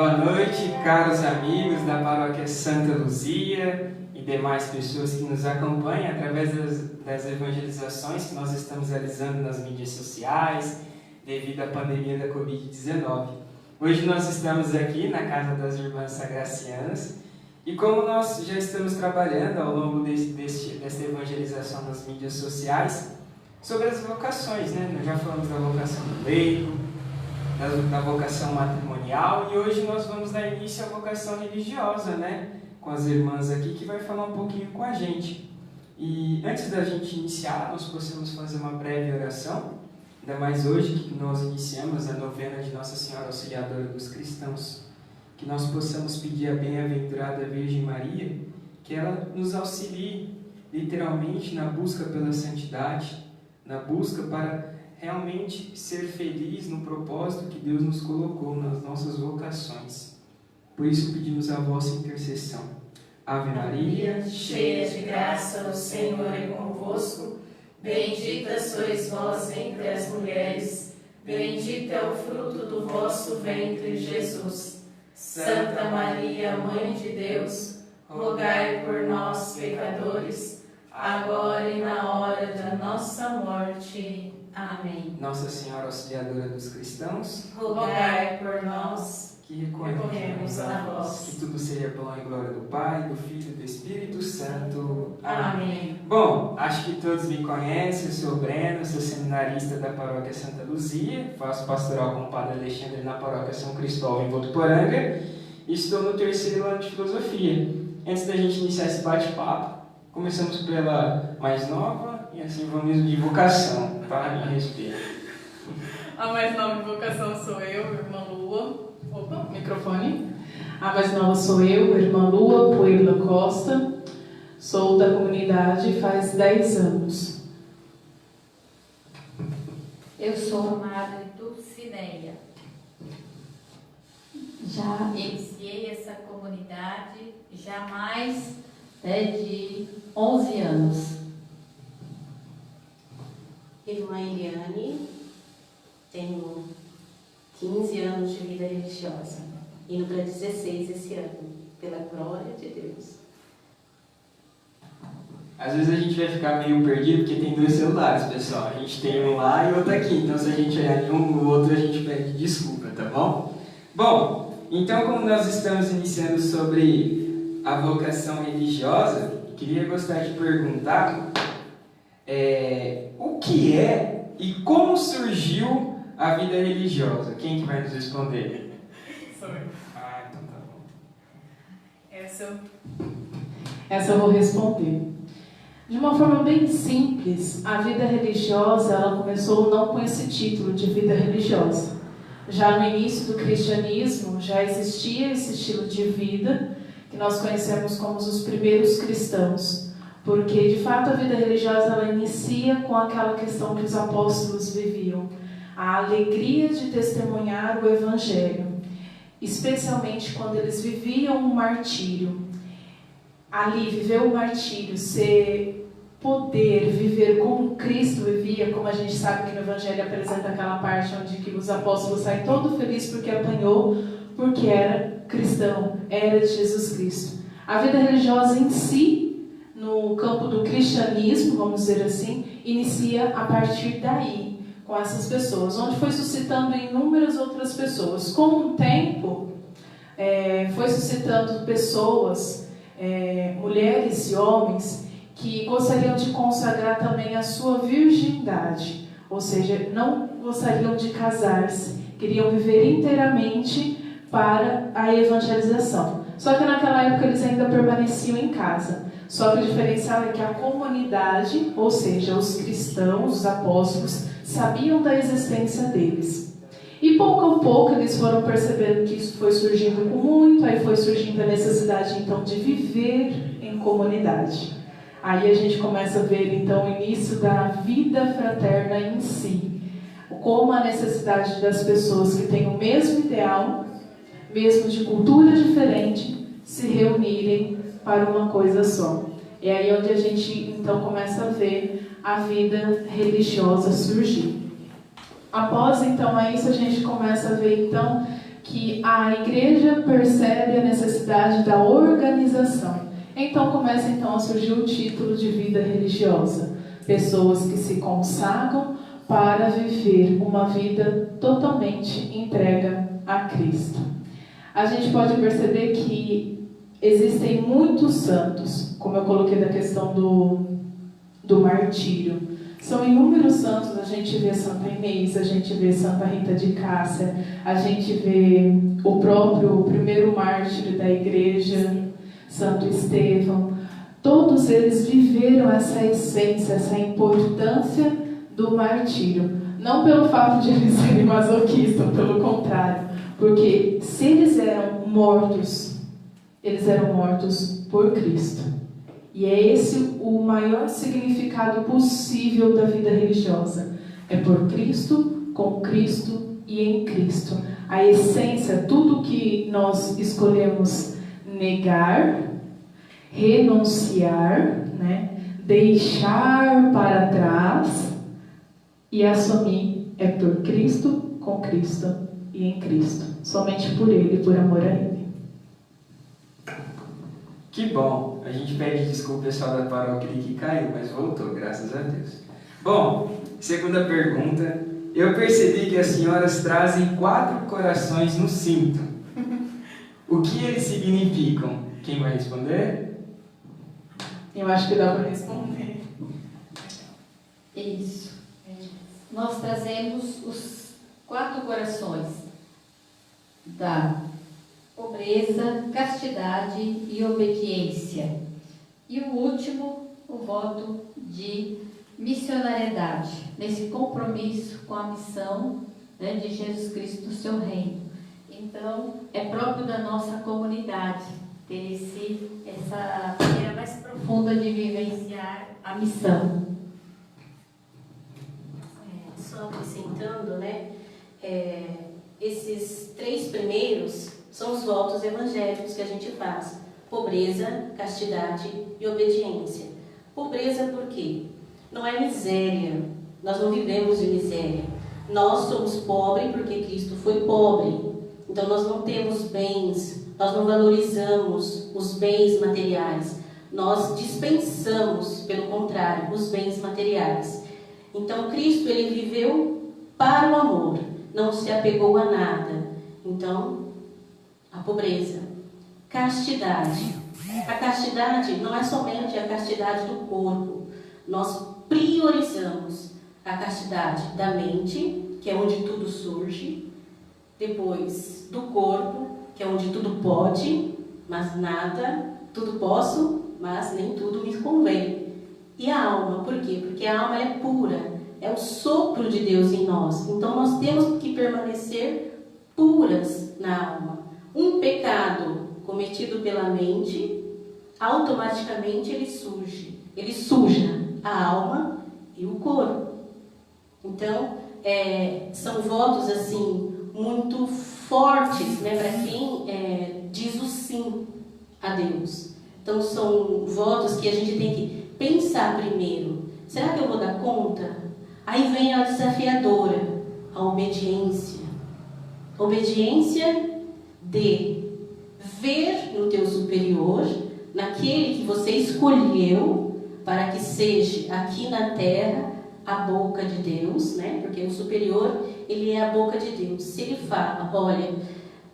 Boa noite, caros amigos da Paróquia Santa Luzia e demais pessoas que nos acompanham através das evangelizações que nós estamos realizando nas mídias sociais devido à pandemia da Covid-19. Hoje nós estamos aqui na Casa das Irmãs Sagracianas e como nós já estamos trabalhando ao longo desta evangelização nas mídias sociais sobre as vocações, né? Nós já falamos da vocação do leigo, da vocação matrimonial, e hoje nós vamos dar início à vocação religiosa, né? Com as irmãs aqui que vai falar um pouquinho com a gente. E antes da gente iniciar, nós possamos fazer uma breve oração, ainda mais hoje que nós iniciamos a novena de Nossa Senhora Auxiliadora dos Cristãos, que nós possamos pedir à bem-aventurada Virgem Maria que ela nos auxilie literalmente na busca pela santidade, na busca para realmente ser feliz no propósito que Deus nos colocou nas nossas vocações. Por isso pedimos a vossa intercessão. Ave Maria, cheia de graça, o Senhor é convosco. Bendita sois vós entre as mulheres, bendito é o fruto do vosso ventre, Jesus. Santa Maria, Mãe de Deus, rogai por nós, pecadores, agora e na hora da nossa morte. Amém. Nossa Senhora Auxiliadora dos Cristãos, rogai por nós que recorremos a vós. Que tudo seja pela glória do Pai, do Filho e do Espírito Santo. Amém. Bom, acho que todos me conhecem, eu sou Breno, sou seminarista da Paróquia Santa Luzia, faço pastoral com o Padre Alexandre na Paróquia São Cristóvão em Votuporanga e estou no terceiro ano de Filosofia. Antes da gente iniciar esse bate-papo, começamos pela mais nova e assim vamos de vocação, tá? A minha respeito. A mais nova de vocação sou eu, irmã Lua. Opa, microfone. A mais nova sou eu, irmã Lua Puebla Costa. Sou da comunidade faz 10 anos. Eu sou Madre Dulcineia. Já iniciei essa comunidade já mais de 11 anos. Irmã Eliane, tenho 15 anos de vida religiosa, indo para 16 esse ano, pela glória de Deus. Às vezes a gente vai ficar meio perdido porque tem dois celulares, pessoal. A gente tem um lá e outro aqui, então se a gente olhar em um no outro a gente pede desculpa, tá bom? Bom, então como nós estamos iniciando sobre a vocação religiosa, queria gostar de perguntar o que é e como surgiu a vida religiosa. Quem que vai nos responder? Sou eu. Ah, então tá bom. Essa eu vou responder. De uma forma bem simples, a vida religiosa ela começou não com esse título de vida religiosa. Já no início do cristianismo já existia esse estilo de vida que nós conhecemos como os primeiros cristãos. Porque, de fato, a vida religiosa ela inicia com aquela questão que os apóstolos viviam. A alegria de testemunhar o Evangelho. Especialmente quando eles viviam o martírio. Ali, viver o martírio, poder viver como Cristo vivia, como a gente sabe que no Evangelho apresenta aquela parte onde que os apóstolos saem todo felizes porque apanhou, porque era cristão, era de Jesus Cristo. A vida religiosa em si, no campo do cristianismo, vamos dizer assim, inicia a partir daí, com essas pessoas, onde foi suscitando inúmeras outras pessoas. Com o tempo, foi suscitando pessoas, mulheres e homens, que gostariam de consagrar também a sua virgindade, ou seja, não gostariam de casar-se, queriam viver inteiramente para a evangelização. Só que naquela época eles ainda permaneciam em casa. Só que o diferencial é que a comunidade, ou seja, os cristãos, os apóstolos, sabiam da existência deles. E pouco a pouco eles foram percebendo que isso foi surgindo com muito, aí foi surgindo a necessidade então de viver em comunidade. Aí a gente começa a ver então o início da vida fraterna em si. Como a necessidade das pessoas que têm o mesmo ideal, mesmo de cultura diferente, se reunirem para uma coisa só. É aí onde a gente então começa a ver a vida religiosa surgir. Após então a isso a gente começa a ver então que a igreja percebe a necessidade da organização. Então começa a surgir o título de vida religiosa. Pessoas que se consagram para viver uma vida totalmente entregue a Cristo. A gente pode perceber que existem muitos santos, como eu coloquei da questão do martírio. São inúmeros santos, a gente vê Santa Inês, a gente vê Santa Rita de Cássia, a gente vê o próprio primeiro mártir da igreja, Santo Estevão. Todos eles viveram essa essência, essa importância do martírio. Não pelo fato de eles serem masoquistas, pelo contrário. Porque se eles eram mortos por Cristo. E é esse o maior significado possível da vida religiosa. É por Cristo, com Cristo e em Cristo. A essência, tudo que nós escolhemos negar, renunciar, deixar para trás e assumir é por Cristo, com Cristo e em Cristo. Somente por Ele, por amor a Ele. Que bom! A gente pede desculpa pessoal da paróquia que caiu, mas voltou, graças a Deus. Bom, segunda pergunta. Eu percebi que as senhoras trazem 4 corações no cinto. O que eles significam? Quem vai responder? Eu acho que dá para responder. Isso. Nós trazemos os 4 corações da pobreza, castidade e obediência. E o último, o voto de missionariedade, nesse compromisso com a missão de Jesus Cristo no seu reino. Então, é próprio da nossa comunidade ter essa maneira mais profunda de vivenciar a missão. Só acrescentando, esses 3 primeiros são os votos evangélicos que a gente faz: pobreza, castidade e obediência. Pobreza por quê? Não é miséria, nós não vivemos de miséria. Nós somos pobres porque Cristo foi pobre. Então nós não temos bens, nós não valorizamos os bens materiais. Nós dispensamos, pelo contrário, os bens materiais. Então Cristo, ele viveu para o amor, não se apegou a nada. Então, a pobreza. Castidade. A castidade não é somente a castidade do corpo. Nós priorizamos a castidade da mente, que é onde tudo surge. Depois, do corpo, que é onde tudo pode, mas nada. Tudo posso, mas nem tudo me convém. E a alma, por quê? Porque a alma é pura. É o sopro de Deus em nós. Então, nós temos que permanecer puras na alma. Um pecado cometido pela mente, automaticamente ele suja a alma e o corpo. Então, são votos assim muito fortes, para quem diz o sim a Deus. Então, são votos que a gente tem que pensar primeiro. Será que eu vou dar conta? Aí vem a desafiadora, a obediência. Obediência de ver no teu superior, naquele que você escolheu para que seja aqui na terra a boca de Deus, porque o superior, ele é a boca de Deus. Se ele fala, olha,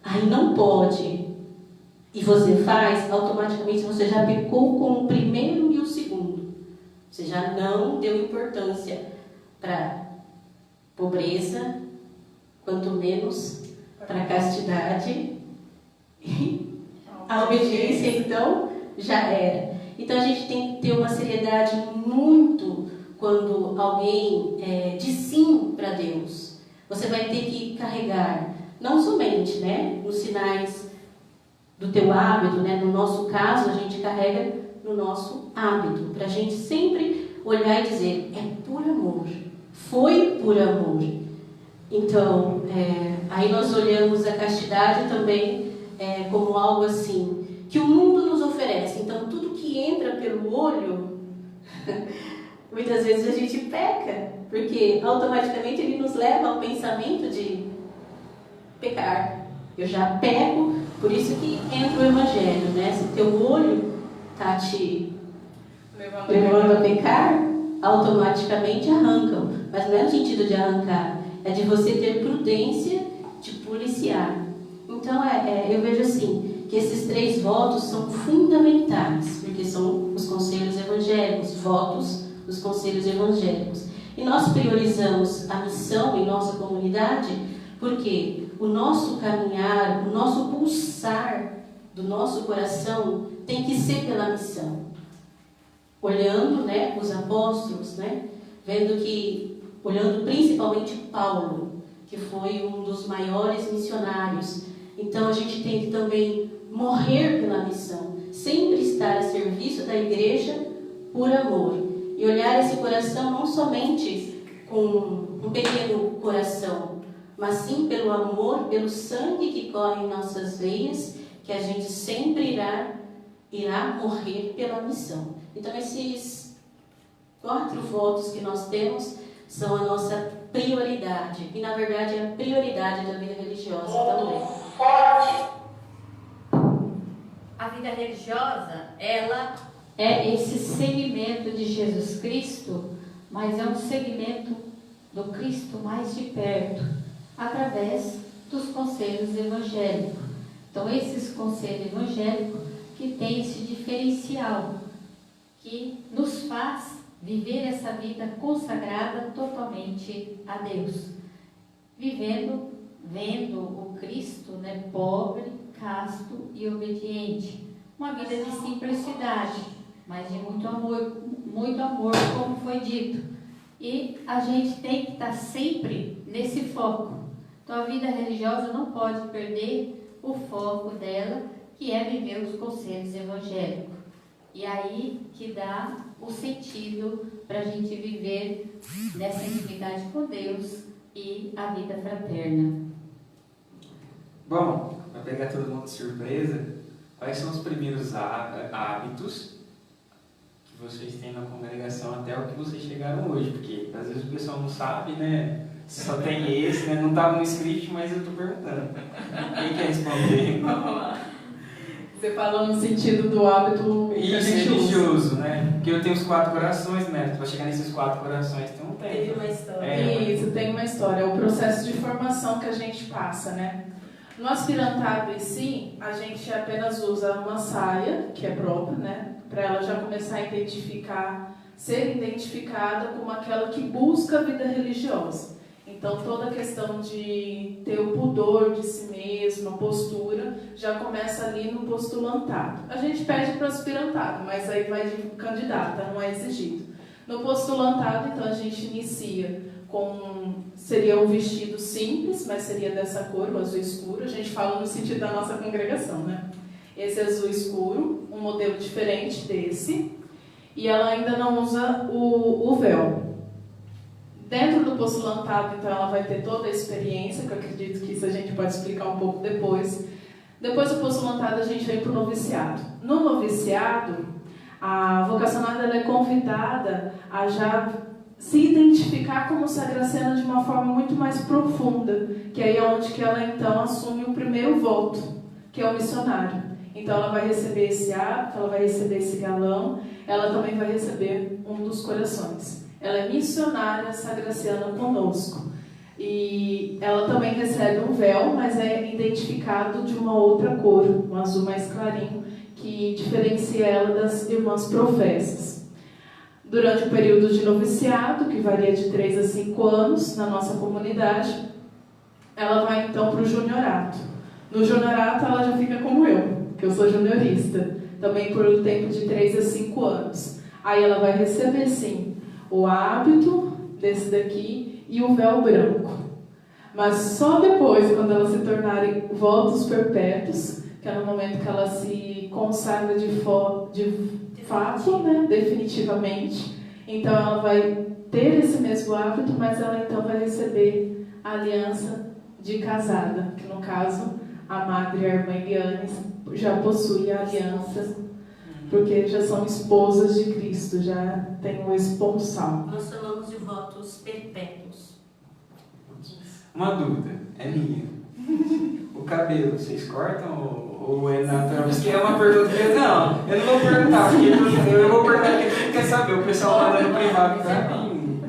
aí não pode, e você faz, automaticamente você já pecou com o primeiro e o segundo. Você já não deu importância para pobreza, quanto menos para castidade. A obediência, então, já era. Então, a gente tem que ter uma seriedade muito quando alguém diz sim para Deus. Você vai ter que carregar, não somente nos sinais do teu hábito, no nosso caso, a gente carrega no nosso hábito, para a gente sempre olhar e dizer, é por amor, foi por amor. Então, aí nós olhamos a castidade também como algo assim, que o mundo nos oferece. Então, tudo que entra pelo olho, muitas vezes a gente peca, porque automaticamente ele nos leva ao pensamento de pecar. Eu já pego, por isso que entra o Evangelho, né? Se teu olho está te levando a pecar, automaticamente arrancam. Mas não é no sentido de arrancar, é de você ter prudência de policiar. Então, eu vejo assim, que esses 3 votos são fundamentais, porque são os conselhos evangélicos, votos dos conselhos evangélicos. E nós priorizamos a missão em nossa comunidade, porque o nosso caminhar, o nosso pulsar do nosso coração tem que ser pela missão. Olhando, né, os apóstolos, né, olhando principalmente Paulo, que foi um dos maiores missionários. Então a gente tem que também morrer pela missão, sempre estar a serviço da igreja por amor. E olhar esse coração não somente com um pequeno coração, mas sim pelo amor, pelo sangue que corre em nossas veias, que a gente sempre irá morrer pela missão. Então esses 4 votos que nós temos são a nossa prioridade. E na verdade é a prioridade da vida religiosa também. A vida religiosa, ela é esse seguimento de Jesus Cristo, mas é um segmento do Cristo mais de perto, através dos conselhos evangélicos. Então, esses conselhos evangélicos que têm esse diferencial, que nos faz viver essa vida consagrada totalmente a Deus, vendo o Cristo, né, pobre, casto e obediente, uma vida de simplicidade, mas de muito amor, como foi dito. E a gente tem que estar sempre nesse foco. Então a vida religiosa não pode perder o foco dela, que é viver os conselhos evangélicos. E aí que dá o sentido para a gente viver nessa intimidade com Deus e a vida fraterna. Bom, para pegar todo mundo de surpresa, quais são os primeiros hábitos que vocês têm na congregação até o que vocês chegaram hoje? Porque às vezes o pessoal não sabe, né? Só tem esse, né? Não estava no script, mas eu estou perguntando. Quem quer responder? Vamos lá. Você falou no sentido do hábito religioso, né? Porque eu tenho os 4 corações, né? Para chegar nesses 4 corações tem um tempo. Teve uma história. Isso, tem uma história. É o processo de formação que a gente passa, né? No aspirantado em si, a gente apenas usa uma saia, que é própria, né? Para ela já começar a ser identificada como aquela que busca a vida religiosa. Então, toda a questão de ter o pudor de si mesmo, a postura, já começa ali no postulantado. A gente pede para o aspirantado, mas aí vai de candidata, não é exigido. No postulantado, então, a gente inicia seria um vestido simples, mas seria dessa cor, o azul escuro. A gente fala no sentido da nossa congregação, né? Esse azul escuro, um modelo diferente desse, e ela ainda não usa o véu. Dentro do postulantado, então, ela vai ter toda a experiência, que eu acredito que isso a gente pode explicar um pouco depois. Depois do postulantado, a gente vem para o noviciado. No noviciado, a vocacionada ela é convidada a já se identificar como sagraciana de uma forma muito mais profunda, que aí é onde que ela, então, assume o primeiro voto, que é o missionário. Então, ela vai receber esse hábito, ela vai receber esse galão, ela também vai receber um dos corações. Ela é missionária sagraciana conosco. E ela também recebe um véu, mas é identificado de uma outra cor, um azul mais clarinho, que diferencia ela das irmãs professas. Durante o período de noviciado, que varia de 3 a 5 anos na nossa comunidade, ela vai então para o juniorato. No juniorato ela já fica como eu, que eu sou juniorista, também por um tempo de 3 a 5 anos. Aí ela vai receber, sim, o hábito desse daqui e o véu branco. Mas só depois, quando elas se tornarem votos perpétuos, que é no momento que ela se consagra de fato, né, definitivamente, então ela vai ter esse mesmo hábito, mas ela então vai receber a aliança de casada, que no caso a madre e a irmã Eliane já possuem a aliança, porque já são esposas de Cristo, já tem o esponsal. Nós chamamos de votos perpétuos. Uma dúvida, é minha. O cabelo, vocês cortam ou é natural? Isso é uma pergunta que eu não vou perguntar, porque eu vou perguntar porque quem quer saber, o pessoal manda no privado pra mim.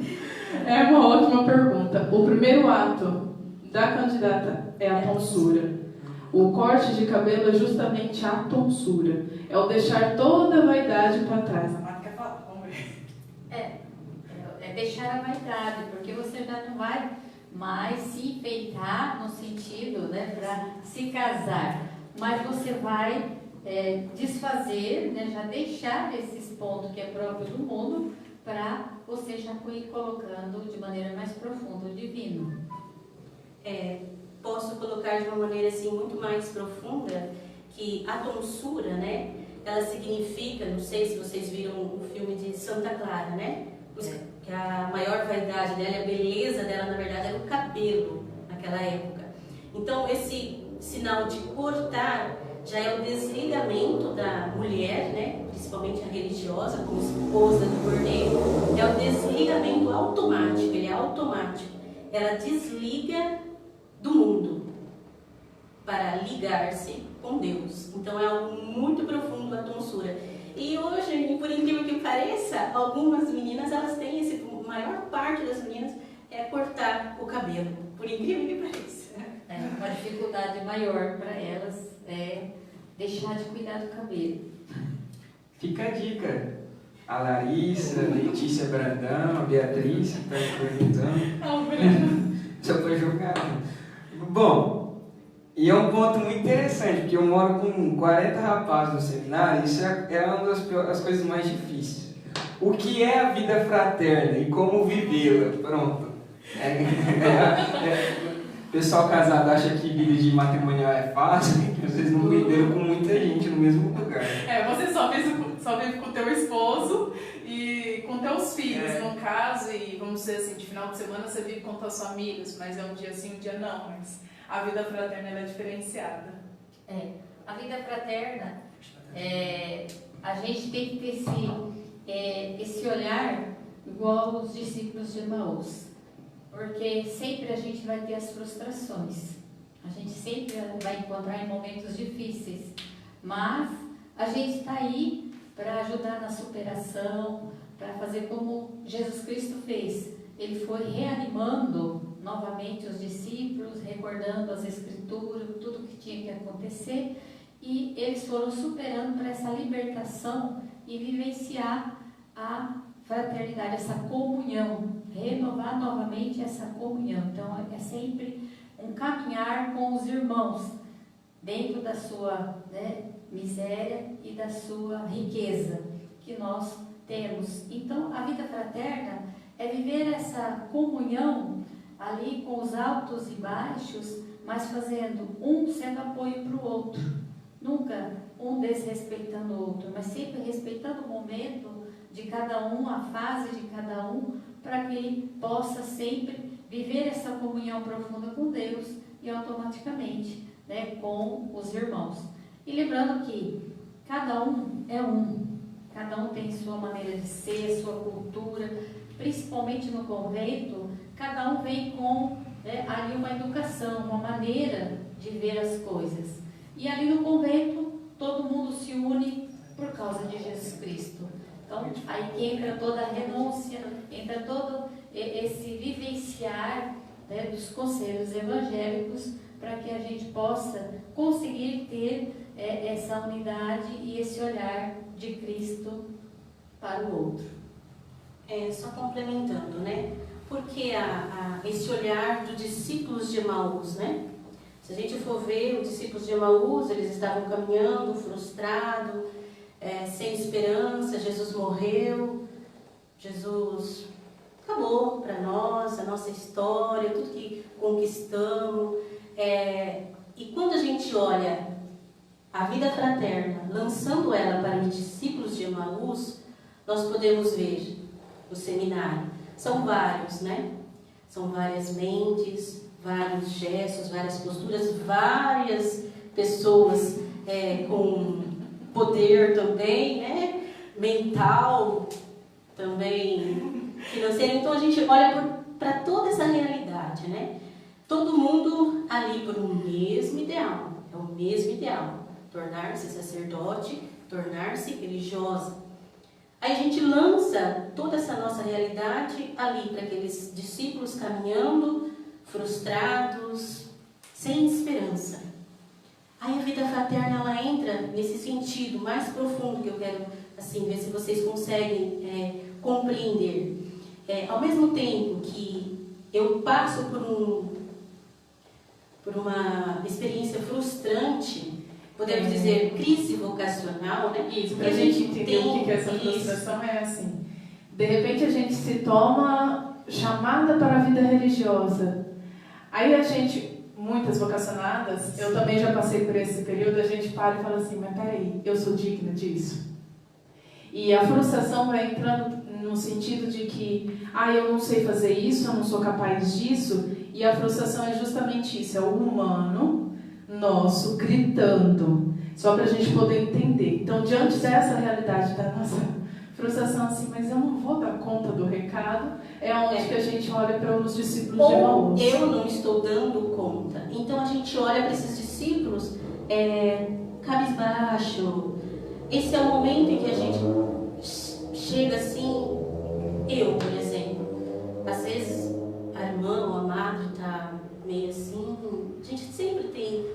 É uma ótima pergunta. O primeiro ato da candidata é a tonsura. O corte de cabelo é justamente a tonsura. É o deixar toda a vaidade para trás. A Marta quer falar, vamos ver. É deixar a vaidade, porque você já não vai mais se enfeitar no sentido, né, para se casar. Mas você vai desfazer, né, já deixar esses pontos que é próprio do mundo, para você já ir colocando de maneira mais profunda o divino. Posso colocar de uma maneira assim muito mais profunda que a tonsura, né? Ela significa, não sei se vocês viram o filme de Santa Clara, né? Que a maior vaidade dela, a beleza dela, na verdade, era o cabelo naquela época. Então, esse sinal de cortar já é o desligamento da mulher, né? Principalmente a religiosa, como esposa do cordeiro, é o desligamento automático, ele é automático. Ela desliga do mundo para ligar-se com Deus. Então é algo muito profundo a tonsura. E hoje, por incrível que pareça, algumas meninas, elas têm a maior parte das meninas é cortar o cabelo, por incrível que pareça. Uma dificuldade maior para elas é deixar de cuidar do cabelo. Fica a dica. A Larissa, a Letícia Brandão, a Beatriz, que está perguntando. Só para julgar. Bom, e é um ponto muito interessante, porque eu moro com 40 rapazes no seminário, isso é uma das coisas mais difíceis. O que é a vida fraterna e como vivê-la? Pronto. O pessoal casado acha que vida de matrimonial é fácil, que vocês não viveram com muita gente no mesmo lugar. Você só vive com o teu esposo e com teus filhos, no caso, e vamos dizer assim, de final de semana você vive com teus amigos, mas é um dia sim, um dia não, mas a vida fraterna ela é diferenciada. A vida fraterna, a gente tem que ter esse olhar igual os discípulos de Emaús, porque sempre a gente vai ter as frustrações, a gente sempre vai encontrar em momentos difíceis, mas a gente está aí para ajudar na superação, para fazer como Jesus Cristo fez. Ele foi reanimando novamente os discípulos, recordando as Escrituras, tudo que tinha que acontecer, e eles foram superando para essa libertação e vivenciar a fraternidade, essa comunhão, renovar novamente essa comunhão. Então é sempre um caminhar com os irmãos, dentro da sua miséria e da sua riqueza que nós temos. Então a vida fraterna é viver essa comunhão ali com os altos e baixos, mas fazendo um sendo apoio para o outro, nunca um desrespeitando o outro, mas sempre respeitando o momento de cada um, a fase de cada um, para que possa sempre viver essa comunhão profunda com Deus e automaticamente com os irmãos. E lembrando que cada um é cada um tem sua maneira de ser, sua cultura, principalmente no convento, cada um vem com ali uma educação, uma maneira de ver as coisas. E ali no convento, todo mundo se une por causa de Jesus Cristo. Então, aí que entra toda a renúncia, entra todo esse vivenciar dos conselhos evangélicos, para que a gente possa conseguir ter essa unidade e esse olhar de Cristo para o outro. Só complementando, né? Porque esse olhar dos discípulos de Emaús, né? Se a gente for ver os discípulos de Emaús, eles estavam caminhando, frustrados, sem esperança. Jesus morreu, Jesus acabou para nós, a nossa história, tudo que conquistamos. E quando a gente olha a vida fraterna, lançando ela para os discípulos de Emaús, nós podemos ver o seminário. São vários, né? São várias mentes, vários gestos, várias posturas, várias pessoas com poder também, né? Mental, também financeiro. Então a gente olha para toda essa realidade, né? todo mundo ali por um mesmo ideal, é o mesmo ideal, tornar-se sacerdote, tornar-se religiosa. Aí a gente lança toda essa nossa realidade ali para aqueles discípulos caminhando, frustrados, sem esperança. Aí a vida fraterna, ela entra nesse sentido mais profundo que eu quero assim, ver se vocês conseguem compreender. Ao mesmo tempo que eu passo por uma experiência frustrante, podemos dizer crise vocacional, né? Isso, para a gente entender o que essa frustração é assim. De repente a gente se toma chamada para a vida religiosa. Aí a gente, muitas vocacionadas, eu também já passei por esse período, a gente para e fala assim, mas peraí, eu sou digna disso? E a frustração vai entrando no sentido de que, eu não sei fazer isso, eu não sou capaz disso, e a frustração é justamente isso, é o humano nosso gritando, só para a gente poder entender. Então, diante dessa realidade da nossa frustração, assim, mas eu não vou dar conta do recado, é onde que a gente olha para os discípulos de Emaús. Eu não estou dando conta. Então, a gente olha para esses discípulos cabisbaixo. Esse é o momento em que a gente chega assim, eu, por exemplo, às vezes a irmã ou a madre está meio assim, a gente sempre tem,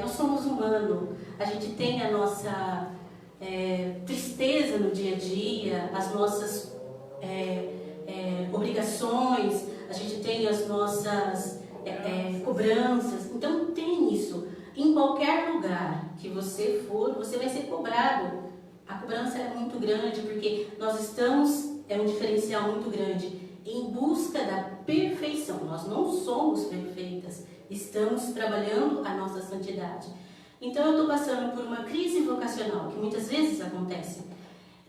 nós somos humanos, a gente tem a nossa tristeza no dia a dia, as nossas obrigações, a gente tem as nossas cobranças, então tem isso. Em qualquer lugar que você for, você vai ser cobrado. A cobrança é muito grande, porque nós estamos, um diferencial muito grande, em busca da perfeição. Nós não somos perfeitas, estamos trabalhando a nossa santidade. Então eu estou passando por uma crise vocacional, que muitas vezes acontece.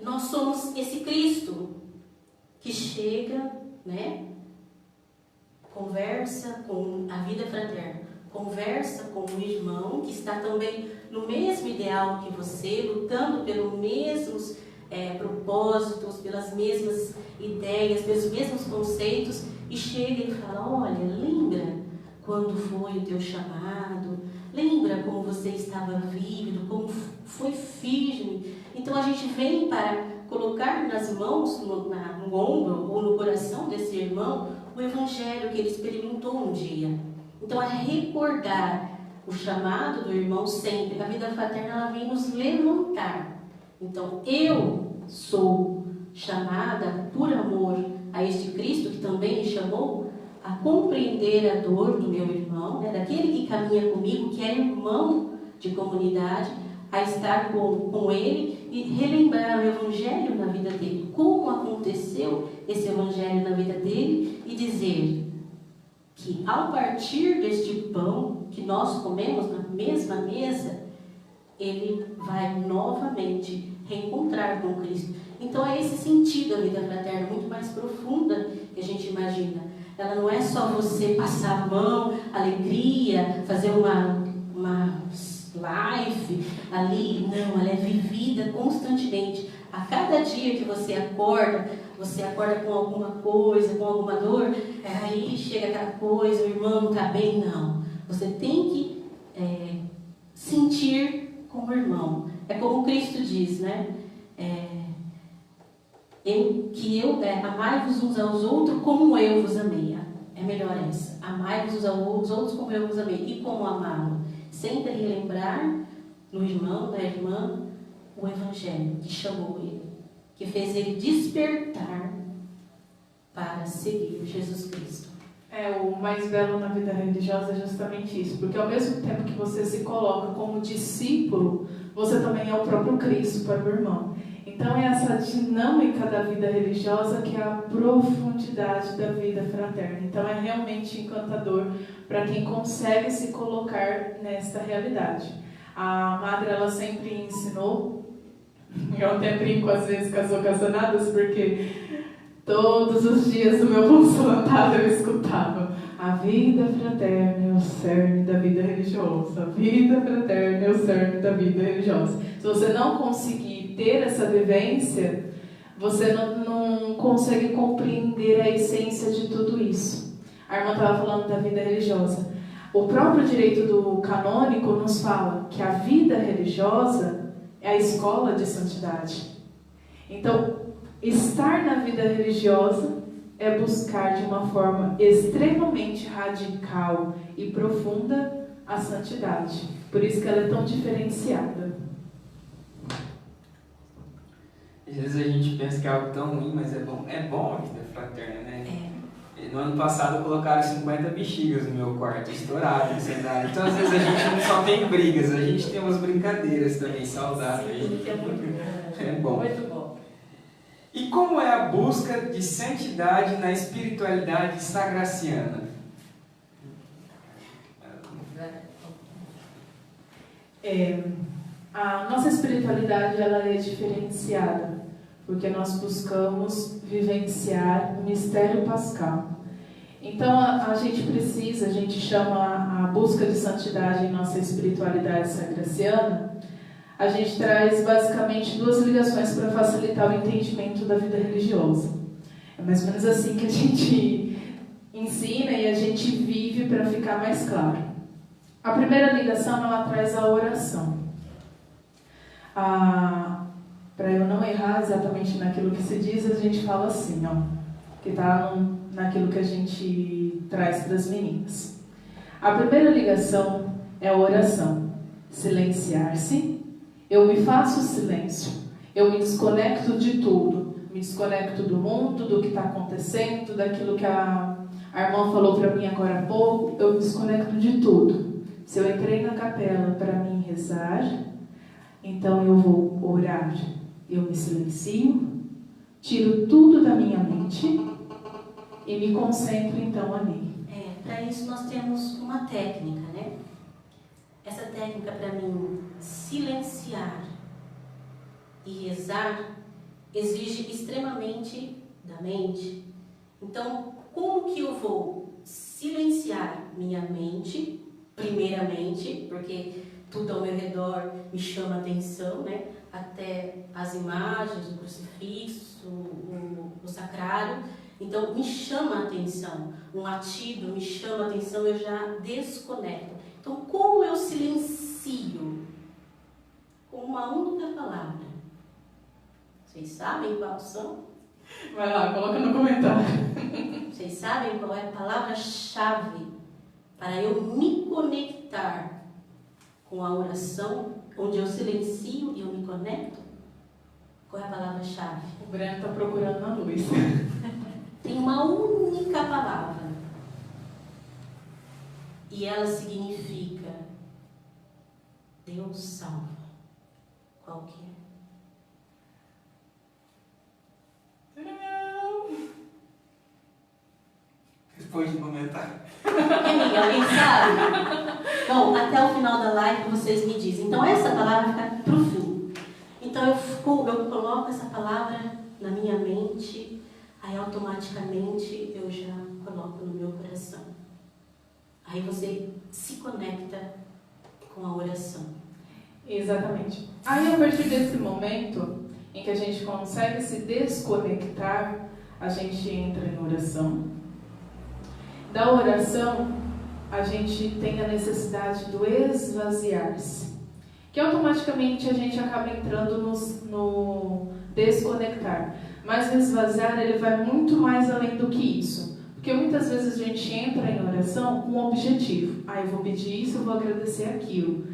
Nós somos esse Cristo que chega, conversa com a vida fraterna, conversa com o irmão que está também no mesmo ideal que você, lutando pelos mesmos propósitos, pelas mesmas ideias, pelos mesmos conceitos, e chega e fala, olha, lembra quando foi o teu chamado? Lembra como você estava vívido, como foi firme? Então a gente vem para colocar nas mãos, no ombro ou no coração desse irmão, o evangelho que ele experimentou um dia. Então, é recordar o chamado do irmão sempre. A vida fraterna, ela vem nos levantar. Então, eu sou chamada por amor a este Cristo que também me chamou a compreender a dor do meu irmão, daquele que caminha comigo, que é irmão de comunidade, a estar com ele e relembrar o evangelho na vida dele, como aconteceu esse evangelho na vida dele, e dizer que ao partir deste pão que nós comemos na mesma mesa, ele vai novamente reencontrar com Cristo. Então é esse sentido da vida fraterna, muito mais profunda que a gente imagina. Ela não é só você passar a mão, alegria, fazer uma life ali, não, ela é vivida constantemente. A cada dia que você acorda com alguma coisa, com alguma dor, aí chega aquela coisa, o irmão não está bem, não. Você tem que sentir como irmão. É como Cristo diz, amai-vos uns aos outros como eu vos amei. É melhor essa. Amai-vos uns aos outros como eu vos amei. E como amá-lo? Sempre relembrar no irmão, na irmã, o evangelho que chamou ele, que fez ele despertar para seguir Jesus Cristo. O mais belo na vida religiosa é justamente isso, porque ao mesmo tempo que você se coloca como discípulo, você também é o próprio Cristo para o irmão. Então é essa dinâmica da vida religiosa que é a profundidade da vida fraterna. Então é realmente encantador para quem consegue se colocar nesta realidade. A madre, ela sempre ensinou, eu até brinco às vezes com as vocacionadas, porque todos os dias do meu consultado eu escutava: a vida fraterna é o cerne da vida religiosa. A vida fraterna é o cerne da vida religiosa. Se você não conseguir ter essa vivência, você não consegue compreender a essência de tudo isso. A irmã estava falando da vida religiosa. O próprio direito do canônico nos fala que a vida religiosa é a escola de santidade. Então, estar na vida religiosa é buscar de uma forma extremamente radical e profunda a santidade. Por isso que ela é tão diferenciada. Às vezes a gente pensa que é algo tão ruim, mas é bom. É bom a vida fraterna, né? No ano passado colocaram 50 bexigas no meu quarto, estourado, incendiário. Então às vezes a gente não só tem brigas, a gente tem umas brincadeiras também saudáveis. Sim, que é muito bom. É bom. Muito bom. E como é a busca de santidade na espiritualidade sagraciana? A nossa espiritualidade ela é diferenciada, porque nós buscamos vivenciar o mistério pascal. Então a gente chama a busca de santidade em nossa espiritualidade sagraciana, a gente traz basicamente duas ligações para facilitar o entendimento da vida religiosa. É mais ou menos assim que a gente ensina e a gente vive para ficar mais claro. A primeira ligação ela traz a oração. Para eu não errar exatamente naquilo que se diz, a gente fala assim, ó, que está naquilo que a gente traz para as meninas. A primeira ligação é a oração. Silenciar-se. Eu me faço silêncio. Eu me desconecto de tudo. Me desconecto do mundo, do que está acontecendo, daquilo que a irmã falou para mim agora há pouco. Eu me desconecto de tudo. Se eu entrei na capela para mim rezar, então eu vou orar. Eu me silencio, tiro tudo da minha mente e me concentro então ali. Para isso nós temos uma técnica, né? Essa técnica para mim, silenciar e rezar, exige extremamente da mente. Então, como que eu vou silenciar minha mente, primeiramente, porque tudo ao meu redor me chama a atenção, né? Até as imagens, o crucifixo, o sacrário. Então, me chama a atenção. Um latido me chama a atenção, eu já desconecto. Então, como eu silencio? Com uma única palavra. Vocês sabem quais são? Vai lá, coloca no comentário. Vocês sabem qual é a palavra-chave para eu me conectar com a oração, onde eu silencio e eu me conecto? Qual é a palavra-chave? O Breno está procurando na luz. Tem uma única palavra. E ela significa Deus salva. Qual que é? Depois de comentar. Alguém sabe? Bom, até o final da live vocês me dizem. Então essa palavra fica pro fim. Então eu coloco essa palavra na minha mente, aí automaticamente eu já coloco no meu coração. Aí você se conecta com a oração. Exatamente. Aí a partir desse momento em que a gente consegue se desconectar, a gente entra em oração. Da oração, a gente tem a necessidade do esvaziar-se, que automaticamente a gente acaba entrando no desconectar. Mas o esvaziar, ele vai muito mais além do que isso. Porque muitas vezes a gente entra em oração com um objetivo. Eu vou pedir isso, eu vou agradecer aquilo.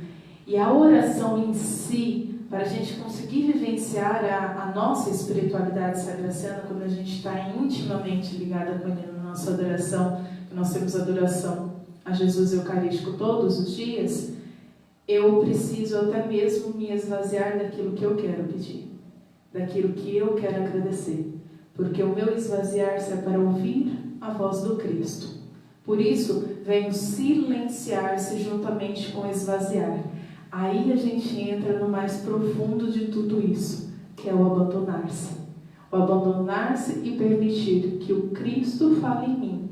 E a oração em si, para a gente conseguir vivenciar a nossa espiritualidade sagraciana, quando a gente está intimamente ligada com ele na nossa adoração, que nós temos adoração a Jesus Eucarístico todos os dias, eu preciso até mesmo me esvaziar daquilo que eu quero pedir, daquilo que eu quero agradecer, porque o meu esvaziar-se é para ouvir a voz do Cristo. Por isso, vem o silenciar-se juntamente com o esvaziar. Aí a gente entra no mais profundo de tudo isso, que é o abandonar-se. O abandonar-se e permitir que o Cristo fale em mim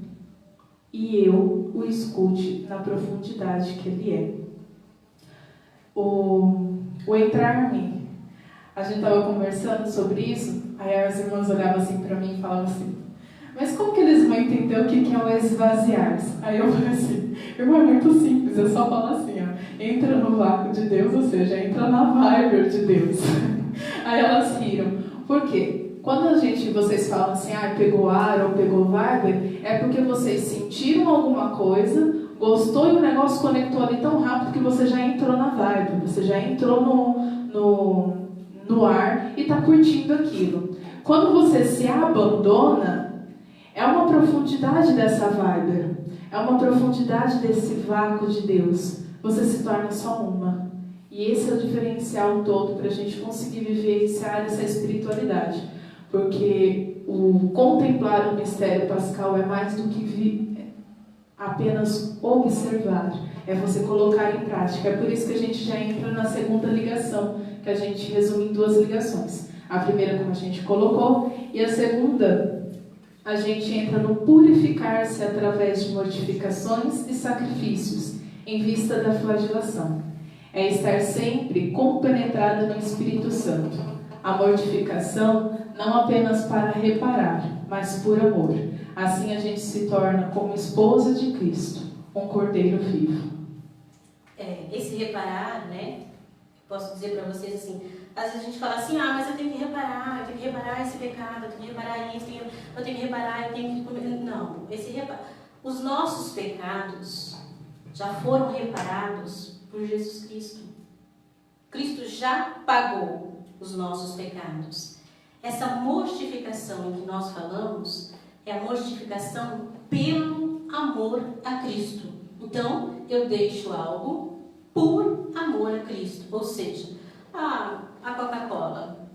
e eu o escute na profundidade que Ele é. O entrar-me, a gente estava conversando sobre isso, aí as irmãs olhavam assim para mim e falavam assim: mas como que eles vão entender o que é o esvaziar-se? Aí eu falei assim, irmão, é muito simples, é só falar assim, ó, entra no vácuo de Deus, ou seja, entra na vibe de Deus. Aí elas riram. Por quê? Quando vocês falam assim, pegou ar ou pegou vibe, é porque vocês sentiram alguma coisa, gostou e o negócio conectou ali tão rápido que você já entrou na vibe, você já entrou no ar e está curtindo aquilo. Quando você se abandona, é uma profundidade dessa vibe, é uma profundidade desse vácuo de Deus. Você se torna só uma. E esse é o diferencial todo para a gente conseguir vivenciar essa espiritualidade. Porque o contemplar o mistério pascal é mais do que apenas observar. É você colocar em prática. É por isso que a gente já entra na segunda ligação, que a gente resume em 2 ligações. A primeira, como a gente colocou, e a segunda, a gente entra no purificar-se através de mortificações e sacrifícios, em vista da flagelação. É estar sempre compenetrada no Espírito Santo. A mortificação não apenas para reparar, mas por amor. Assim a gente se torna como esposa de Cristo, um cordeiro vivo. Esse reparar, né? Posso dizer para vocês assim, às vezes a gente fala assim, mas eu tenho que reparar esse pecado, eu tenho que reparar isso, eu tenho que reparar, eu tenho que comer. Não, os nossos pecados já foram reparados por Jesus Cristo. Cristo já pagou os nossos pecados. Essa mortificação em que nós falamos é a mortificação pelo amor a Cristo. Então, eu deixo algo por amor a Cristo. Ou seja, a Coca-Cola.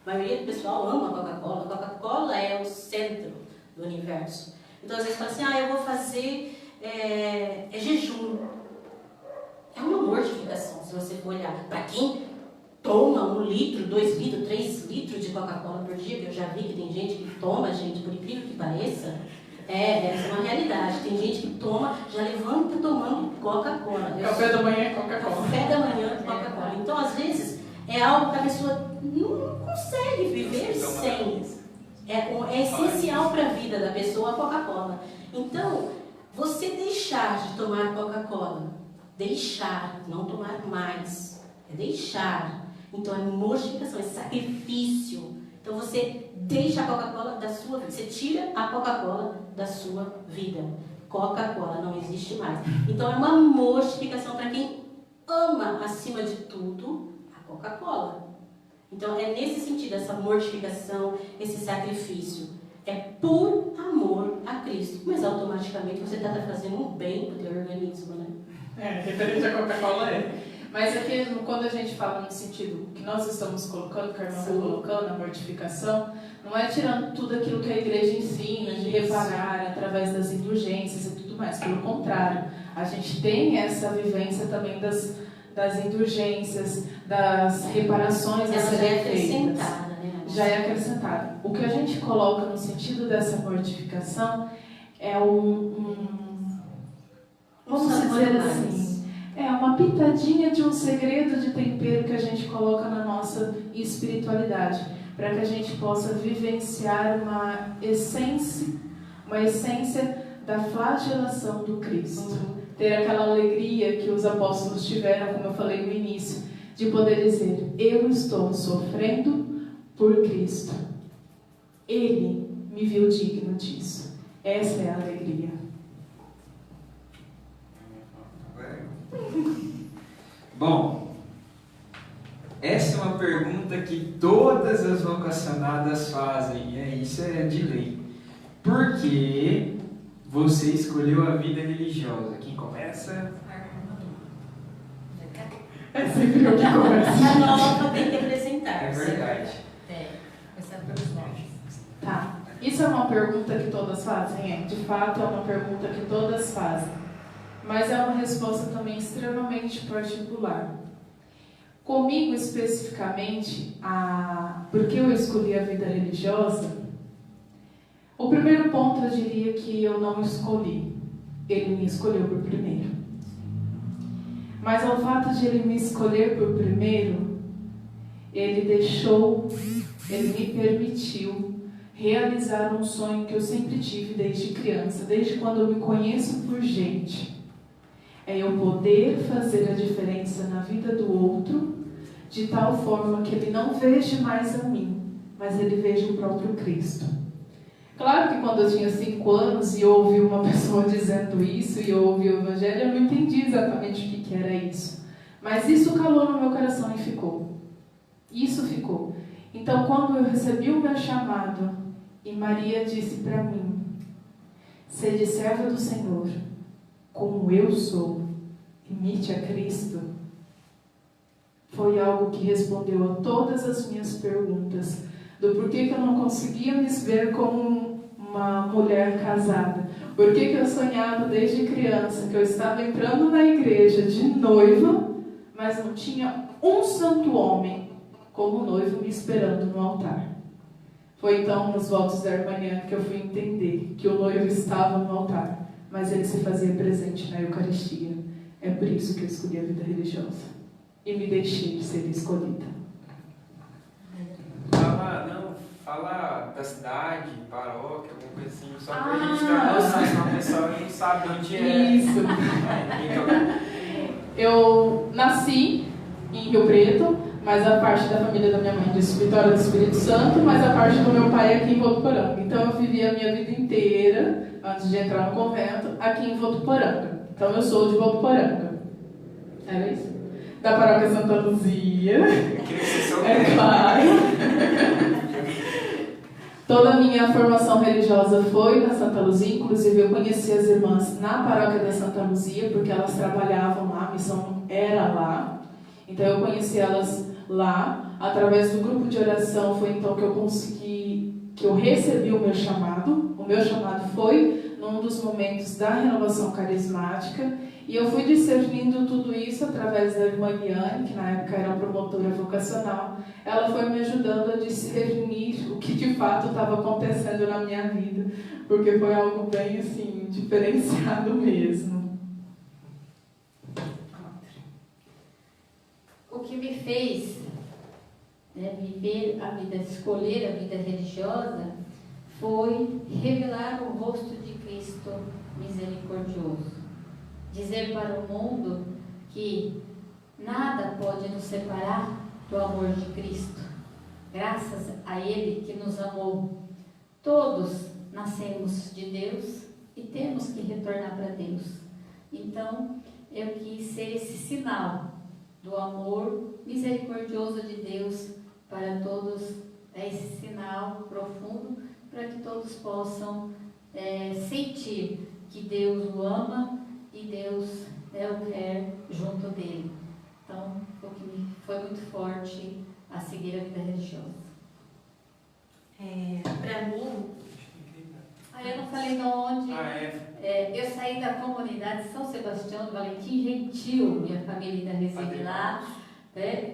A maioria do pessoal ama a Coca-Cola. A Coca-Cola é o centro do universo. Então, às vezes fala assim, eu vou fazer jejum. É uma mortificação, se você for olhar. Para quem toma 1 litro, 2 litros, 3 litros de Coca-Cola por dia, que eu já vi que tem gente que toma, gente, por incrível que pareça, essa é uma realidade. Tem gente que toma, já levanta tomando Coca-Cola. Café da manhã é Coca-Cola. Café da manhã é Coca-Cola. Então, às vezes, é algo que a pessoa não consegue viver sem. É essencial para a vida da pessoa a Coca-Cola. Então, você deixar de tomar Coca-Cola, deixar, não tomar mais, é deixar. Então, é mortificação, é sacrifício. Então, você deixa a Coca-Cola da sua vida, você tira a Coca-Cola da sua vida. Coca-Cola não existe mais. Então, é uma mortificação para quem ama, acima de tudo, a Coca-Cola. Então, é nesse sentido, essa mortificação, esse sacrifício. É por amor a Cristo. Mas, automaticamente, você está fazendo um bem para o teu organismo, né? Referente à Coca-Cola Mas aqui, quando a gente fala no sentido que nós estamos colocando, que a irmã está colocando, a mortificação, não é tirando tudo aquilo que a igreja ensina, de reparar através das indulgências e tudo mais. Pelo contrário, a gente tem essa vivência também das indulgências, das reparações a serem feitas. Já é acrescentada. O que a gente coloca no sentido dessa mortificação é vamos dizer assim, uma pitadinha de um segredo de tempero que a gente coloca na nossa espiritualidade, para que a gente possa vivenciar uma essência da flagelação do Cristo. Ter aquela alegria que os apóstolos tiveram, como eu falei no início, de poder dizer, eu estou sofrendo por Cristo. Ele me viu digno disso. Essa é a alegria. Bom, essa é uma pergunta que todas as vocacionadas fazem, e isso é de lei. Por que você escolheu a vida religiosa? Quem começa? É sempre eu que começo. A nova tem que apresentar. É verdade. Começar pelos novos. Tá. Isso é uma pergunta que todas fazem? De fato, é uma pergunta que todas fazem. Mas é uma resposta também extremamente particular. Comigo, especificamente, por que eu escolhi a vida religiosa, o primeiro ponto eu diria que eu não escolhi. Ele me escolheu por primeiro. Mas ao fato de ele me escolher por primeiro, ele me permitiu realizar um sonho que eu sempre tive desde criança, desde quando eu me conheço por gente. É eu poder fazer a diferença na vida do outro, de tal forma que ele não veja mais a mim, mas ele veja o próprio Cristo. Claro que quando eu tinha 5 anos e eu ouvi uma pessoa dizendo isso, e eu ouvi o Evangelho, eu não entendi exatamente o que era isso. Mas isso calou no meu coração e ficou. Isso ficou. Então, quando eu recebi o meu chamado, e Maria disse para mim: sede serva do Senhor, como eu sou, imite a Cristo, foi algo que respondeu a todas as minhas perguntas, do porquê que eu não conseguia me ver como uma mulher casada, porquê que eu sonhava desde criança, que eu estava entrando na igreja de noiva, mas não tinha um santo homem como noivo me esperando no altar. Foi então nos votos da Irmã que eu fui entender que o noivo estava no altar, mas ele se fazia presente na Eucaristia. É por isso que eu escolhi a vida religiosa e me deixei de ser escolhida. Fala da cidade, paróquia, alguma coisa assim, só pra gente ter uma noção, senão o pessoal não sabe de onde é. Isso. Eu nasci em Rio Preto, mas a parte da família da minha mãe disse Vitória do Espírito Santo, mas a parte do meu pai é aqui em Votuporanga. Então eu vivi a minha vida inteira, antes de entrar no convento, aqui em Votuporanga. Então eu sou de Votuporanga. Era isso? Da paróquia Santa Luzia. Eu queria que você soubesse. É claro. Toda a minha formação religiosa foi na Santa Luzia, inclusive eu conheci as irmãs na paróquia da Santa Luzia, porque elas trabalhavam lá, a missão era lá. Então eu conheci elas lá, através do grupo de oração foi então que eu consegui, que eu recebi o meu chamado. O meu chamado foi num dos momentos da renovação carismática, e eu fui discernindo tudo isso através da irmã Liane, que na época era promotora vocacional. Ela foi me ajudando a discernir o que de fato estava acontecendo na minha vida, porque foi algo bem assim, diferenciado mesmo. O que me fez viver a vida, escolher a vida religiosa, foi revelar o rosto de Cristo misericordioso. Dizer para o mundo que nada pode nos separar do amor de Cristo, graças a Ele que nos amou. Todos nascemos de Deus e temos que retornar para Deus. Então, eu quis ser esse sinal do amor misericordioso de Deus para todos, esse sinal profundo, para que todos possam sentir que Deus o ama e Deus o quer junto dele. Então, foi muito forte a seguir a vida religiosa. Para mim... eu não falei de onde. Eu saí da comunidade São Sebastião do Valentim Gentil, minha família ainda reside lá.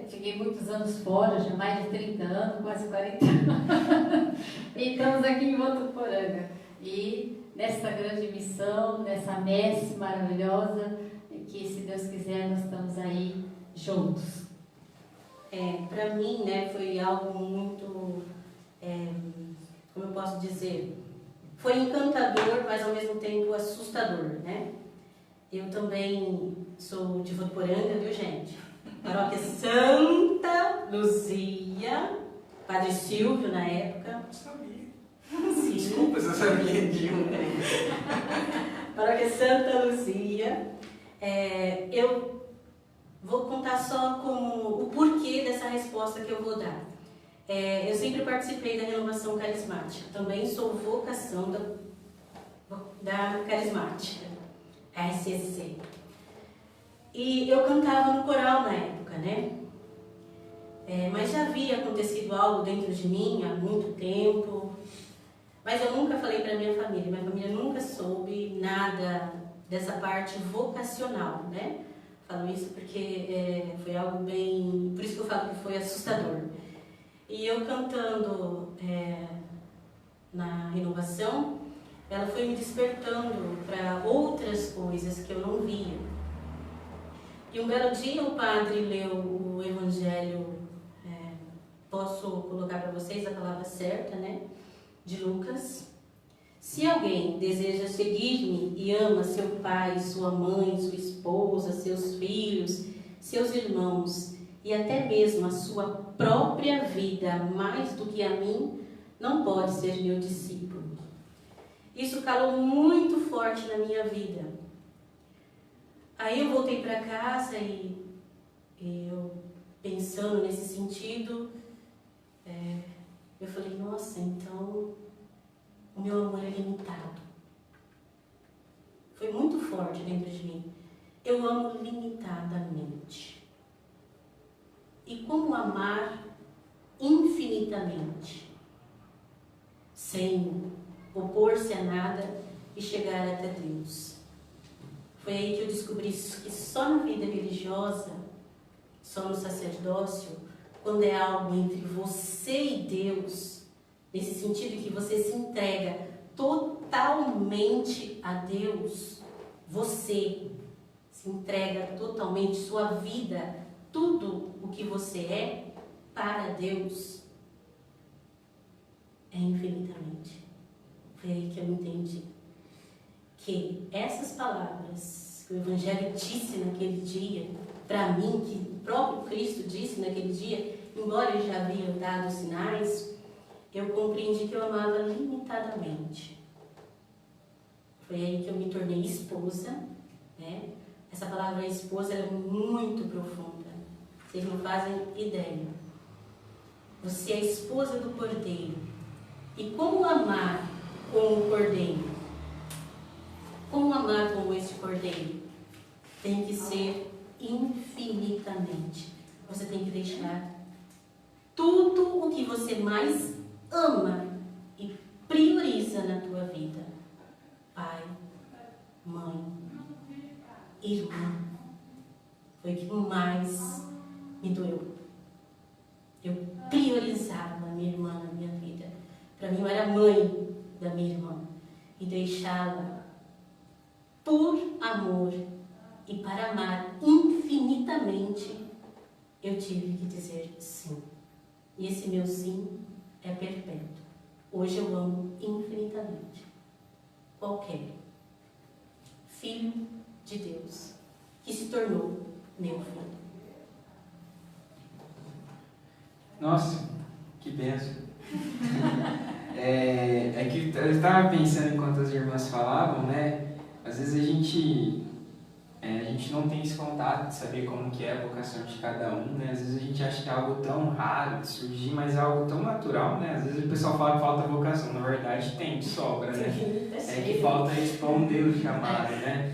Fiquei muitos anos fora, já mais de 30 anos, quase 40 anos. E estamos aqui em Votuporanga. E nessa grande missão, nessa messe maravilhosa, que se Deus quiser nós estamos aí juntos. Para mim, foi algo muito, como eu posso dizer, foi encantador, mas ao mesmo tempo assustador, Eu também sou de Votuporanga, viu, gente? Paróquia Santa Luzia, Padre Silvio na época. Não sabia. Sim. Desculpa se eu sabia de um. Paróquia Santa Luzia. Eu vou contar só como o porquê dessa resposta que eu vou dar. Eu sempre participei da renovação carismática. Também sou vocação da carismática, a RCC. E eu cantava no coral na época, mas já havia acontecido algo dentro de mim há muito tempo. Mas eu nunca falei para minha família nunca soube nada dessa parte vocacional, Falo isso porque foi algo bem... Por isso que eu falo que foi assustador. E eu cantando na renovação, ela foi me despertando para outras coisas que eu não via. E um belo dia o padre leu o Evangelho, posso colocar para vocês a palavra certa, de Lucas. Se alguém deseja seguir-me e ama seu pai, sua mãe, sua esposa, seus filhos, seus irmãos e até mesmo a sua própria vida mais do que a mim, não pode ser meu discípulo. Isso calou muito forte na minha vida. Aí eu voltei para casa e eu, pensando nesse sentido, eu falei, nossa, então o meu amor é limitado. Foi muito forte dentro de mim. Eu amo limitadamente. E como amar infinitamente, sem opor-se a nada e chegar até Deus. Foi aí que eu descobri que só na vida religiosa, só no sacerdócio, quando é algo entre você e Deus, nesse sentido que você se entrega totalmente a Deus, você se entrega totalmente sua vida, tudo o que você é para Deus, é infinitamente. Foi aí que eu entendi que essas palavras que o Evangelho disse naquele dia, para mim, que o próprio Cristo disse naquele dia, embora ele já havia dado sinais, eu compreendi que eu amava limitadamente. Foi aí que eu me tornei esposa, né? Essa palavra esposa é muito profunda. Vocês não fazem ideia. Você é a esposa do Cordeiro. E como amar como o Cordeiro? Como amar como esse Cordeiro? Tem que ser infinitamente. Você tem que deixar tudo o que você mais ama e prioriza na tua vida. Pai, mãe, irmã. Foi o que mais me doeu. Eu priorizava a minha irmã na minha vida. Para mim, eu era mãe da minha irmã. E deixá-la por amor e para amar infinitamente, eu tive que dizer sim. E esse meu sim é perpétuo. Hoje eu amo infinitamente qualquer filho de Deus que se tornou meu filho. Nossa, que benção. É que eu estava pensando enquanto as irmãs falavam, né? Às vezes a gente não tem esse contato de saber como que é a vocação de cada um, né? Às vezes a gente acha que é algo tão raro de surgir, mas é algo tão natural, né? Às vezes o pessoal fala que falta vocação, na verdade tem, de sobra, né? É que falta responder o chamado, né?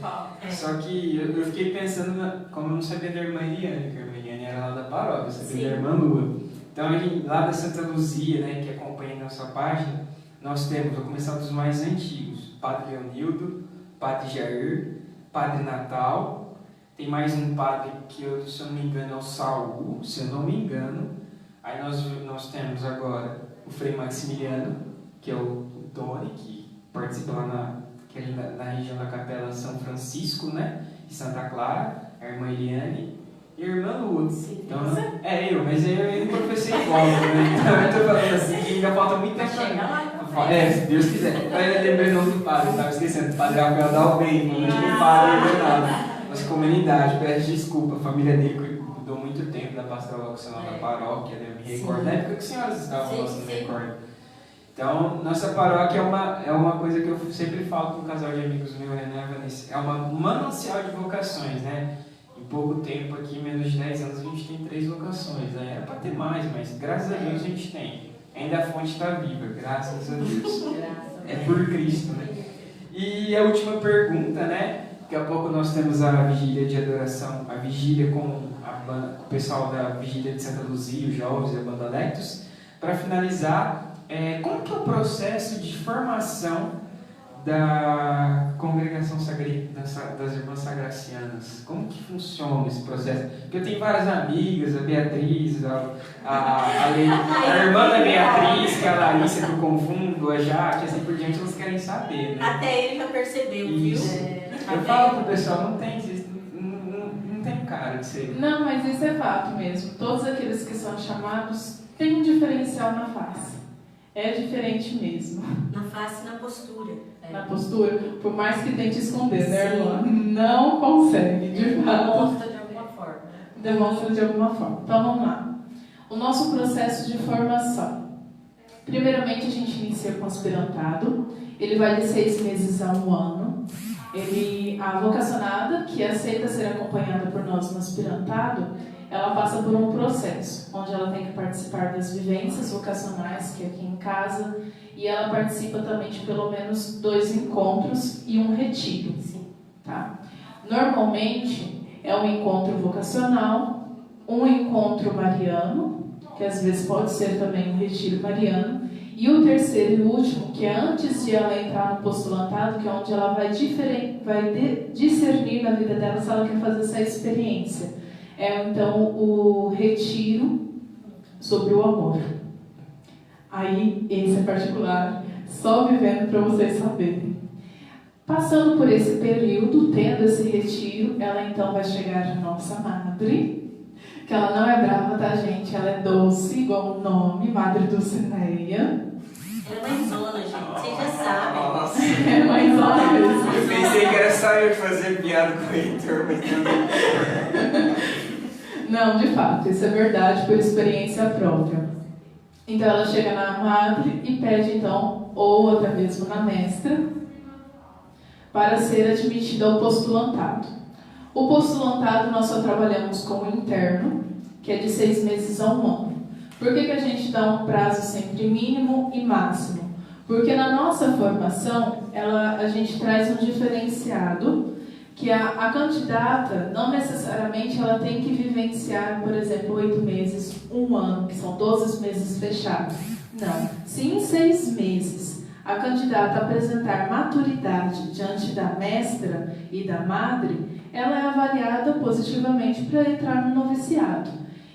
Só que eu fiquei pensando, como eu não sabia da irmã Eliane, que a irmã Eliane era lá da paróquia, eu sabia da irmã Lua. Então, lá da Santa Luzia, né, que acompanha a nossa página, nós temos, vou começar dos mais antigos, Padre Leonildo, Padre Jair, Padre Natal, tem mais um padre que, se eu não me engano, é o Saul, se eu não me engano. Aí nós temos agora o Frei Maximiliano, que é o Tony, que participa lá na região da Capela São Francisco, né, de Santa Clara, a irmã Eliane, e a irmã Lua. Então, mas eu não professei igual, né? Então eu estou falando assim que ainda falta muito tempo. Se Deus quiser. Eu lembrei o nome do padre, eu estava esquecendo. O padre Rafael Dalben, não tinha padre, não nada. Nossa comunidade, peço desculpa, a família dele cuidou muito tempo da pastoral vocacional da paróquia, né? Eu me recordo. Na época que as senhoras estavam, nossa, não me recordo. Então, nossa paróquia é uma coisa que eu sempre falo com um casal de amigos meus, né, Vanessa? É uma manancial de vocações, né? Em pouco tempo aqui, menos de 10 anos, a gente tem 3 vocações, né? Era para ter mais, mas graças a Deus a gente tem. Ainda a fonte está viva, graças a Deus. É por Cristo, né? E a última pergunta, né? Daqui a pouco nós temos a vigília de adoração, a vigília com o pessoal da vigília de Santa Luzia, os jovens e a banda Lectus. Para finalizar, como que é o processo de formação da congregação das irmãs sagracianas? Como que funciona esse processo? Porque eu tenho várias amigas, a Beatriz, a irmã da Beatriz, que é a Larissa, que eu confundo, a Jaque, assim por diante, elas querem saber, né? Até ele já percebeu, isso. Viu? Eu falo pro pessoal, não tem cara de ser. Não, mas isso é fato mesmo. Todos aqueles que são chamados têm um diferencial na face. É diferente mesmo. Na face e na postura. Na postura, por mais que tente esconder, né, Sim. irmã? Não consegue, de fato. Demonstra de alguma forma. Demonstra de alguma forma. Então vamos lá. O nosso processo de formação. Primeiramente a gente inicia com o aspirantado. Ele vai de 6 meses a 1 ano. A vocacionada, que aceita ser acompanhada por nós no aspirantado, ela passa por um processo, onde ela tem que participar das vivências vocacionais, que é aqui em casa, e ela participa também de pelo menos 2 encontros e um retiro. Sim. Tá? Normalmente é um encontro vocacional, um encontro mariano, que às vezes pode ser também um retiro mariano, e o terceiro e último, que é antes de ela entrar no postulantado, que é onde ela vai discernir na vida dela se ela quer fazer essa experiência. É então o retiro sobre o amor. Aí, esse é particular, só vivendo para vocês saberem. Passando por esse período, tendo esse retiro, ela então vai chegar a nossa madre, que ela não é brava, tá, gente? Ela é doce, igual o nome, Madre Dulcineia. Ela é mãezona, gente. Vocês já sabem. Nossa, É mãezona mesmo. eu pensei que era só eu fazer piada com o Heitor, mas não. Não, de fato, isso é verdade por experiência própria. Então ela chega na madre e pede então, ou até mesmo na mestra, para ser admitida ao postulantado. O postulantado nós só trabalhamos com o interno, que é de 6 meses a 1 ano. Por que a gente dá um prazo sempre mínimo e máximo? Porque na nossa formação, a gente traz um diferenciado, que a candidata, não necessariamente ela tem que vivenciar, por exemplo, 8 meses, 1 ano, que são 12 meses fechados. Não. Se em 6 meses a candidata apresentar maturidade diante da mestra e da madre, ela é avaliada positivamente para entrar no noviciado.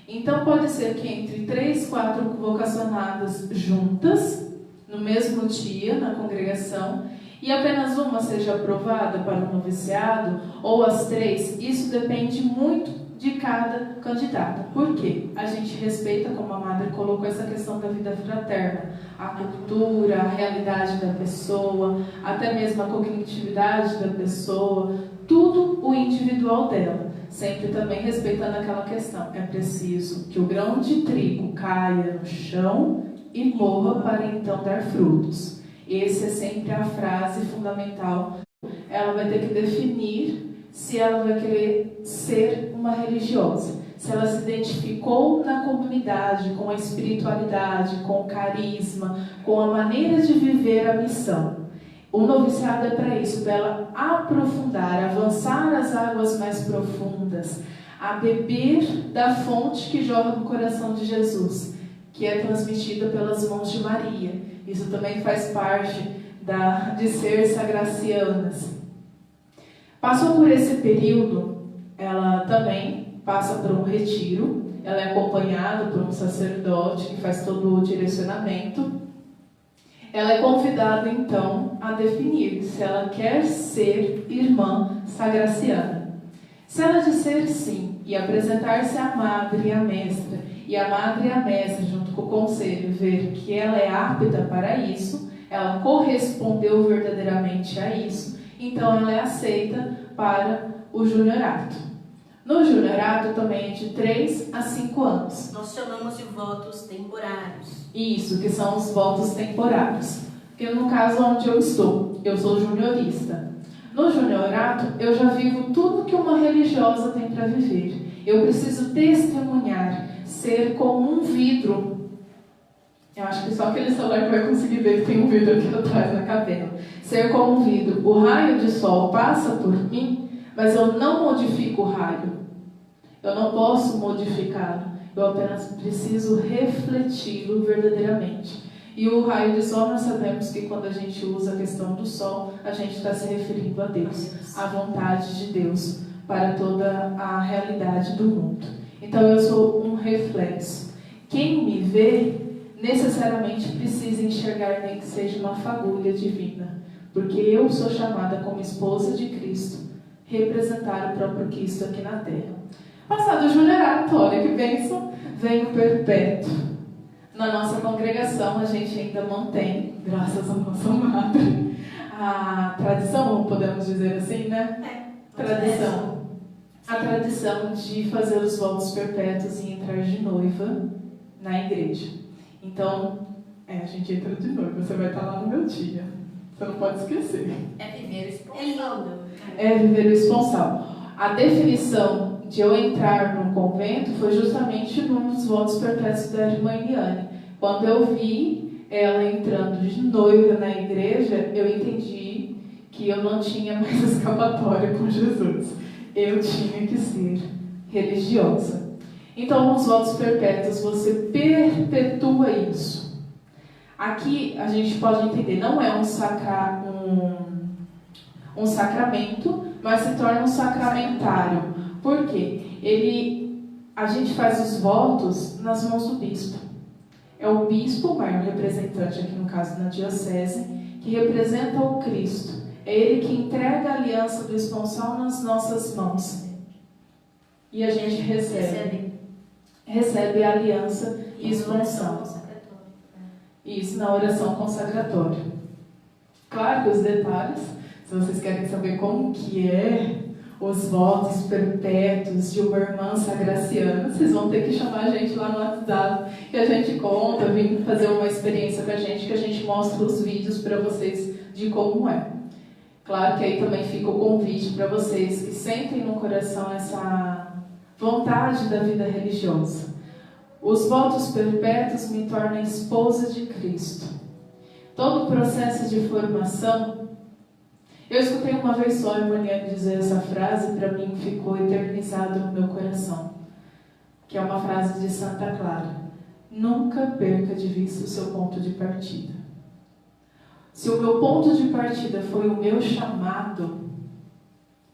Então pode ser que entre 3, 4 vocacionadas juntas, no mesmo dia, na congregação, e apenas uma seja aprovada para o noviciado, ou as 3, isso depende muito de cada candidata. Por quê? A gente respeita, como a madre colocou, essa questão da vida fraterna, a cultura, a realidade da pessoa, até mesmo a cognitividade da pessoa, tudo o individual dela. Sempre também respeitando aquela questão. É preciso que o grão de trigo caia no chão e morra para então dar frutos. Essa é sempre a frase fundamental. Ela vai ter que definir se ela vai querer ser uma religiosa. Se ela se identificou na comunidade, com a espiritualidade, com o carisma, com a maneira de viver a missão. O noviciado é para isso, para ela aprofundar, avançar as águas mais profundas, a beber da fonte que jorra no coração de Jesus, que é transmitida pelas mãos de Maria. Isso também faz parte de ser sagracianas. Passou por esse período, ela também passa por um retiro, ela é acompanhada por um sacerdote que faz todo o direcionamento. Ela é convidada, então, a definir se ela quer ser irmã sagraciana. Se ela disser sim e apresentar-se à madre e à mestra, e a madre e a mestra, junto com o conselho, ver que ela é apta para isso, ela correspondeu verdadeiramente a isso, então ela é aceita para o juniorato. No juniorato também é de 3 a 5 anos. Nós chamamos de votos temporários. Isso, que são os votos temporários. Porque no caso onde eu sou juniorista. No juniorato, eu já vivo tudo que uma religiosa tem para viver. Eu preciso testemunhar, ser como um vidro. Eu acho que só aquele celular que vai conseguir ver que tem um vidro aqui atrás na capela. Ser como um vidro. O raio de sol passa por mim, mas eu não modifico o raio. Eu não posso modificá-lo. Eu apenas preciso refleti-lo verdadeiramente. E o raio de sol, nós sabemos que quando a gente usa a questão do sol, a gente está se referindo a Deus, à vontade de Deus para toda a realidade do mundo. Então eu sou um reflexo. Quem me vê, necessariamente precisa enxergar nem que seja uma fagulha divina, porque eu sou chamada como esposa de Cristo, representar o próprio Cristo aqui na terra. Passado o juniorato, olha que bênção, vem o perpétuo. Na nossa congregação, a gente ainda mantém, graças à nossa madre, a tradição, podemos dizer assim, né? Tradição. A tradição de fazer os votos perpétuos e entrar de noiva na igreja. Então, a gente entra de noiva, você vai estar lá no meu dia. Você não pode esquecer. É viver o esponsal. É lindo. É viver o esponsal. A definição de eu entrar no convento foi justamente num dos votos perpétuos da irmã Eliane. Quando eu vi ela entrando de noiva na igreja, eu entendi que eu não tinha mais escapatória com Jesus. Eu tinha que ser religiosa. Então, nos votos perpétuos, você perpetua isso. Aqui, a gente pode entender, não é um sacramento, mas se torna um sacramentário. Por quê? A gente faz os votos nas mãos do bispo. É o bispo, o maior representante aqui no caso na diocese, que representa o Cristo. É ele que entrega a aliança do esponsal nas nossas mãos. E a gente recebe a aliança e esponsal. Isso, na oração consagratória. Claro que os detalhes, se vocês querem saber como que é os votos perpétuos de uma irmã sagraciana, vocês vão ter que chamar a gente lá no WhatsApp, que a gente conta, vem fazer uma experiência com a gente, que a gente mostra os vídeos para vocês de como é. Claro que aí também fica o convite para vocês que sentem no coração essa vontade da vida religiosa. Os votos perpétuos me tornam esposa de Cristo. Todo o processo de formação, eu escutei uma vez só a irmã dizer essa frase, para mim ficou eternizado no meu coração, que é uma frase de Santa Clara: nunca perca de vista o seu ponto de partida. Se o meu ponto de partida foi o meu chamado,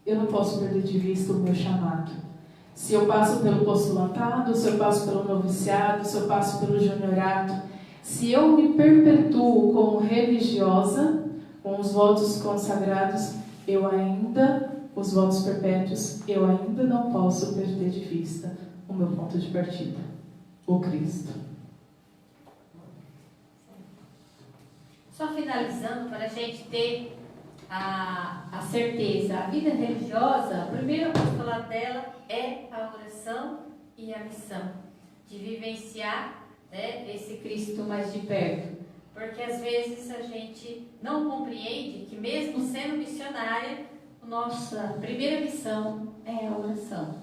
eu não posso perder de vista o meu chamado. Se eu passo pelo postulantado, se eu passo pelo noviciado, se eu passo pelo juniorato, se eu me perpetuo como religiosa, com os votos consagrados, os votos perpétuos, eu ainda não posso perder de vista o meu ponto de partida, o Cristo. Só finalizando, para a gente ter a certeza, a vida religiosa, o primeiro apostolado dela é a oração e a missão, de vivenciar, né, esse Cristo mais de perto. Porque às vezes a gente não compreende que mesmo sendo missionária, a nossa primeira missão é a oração.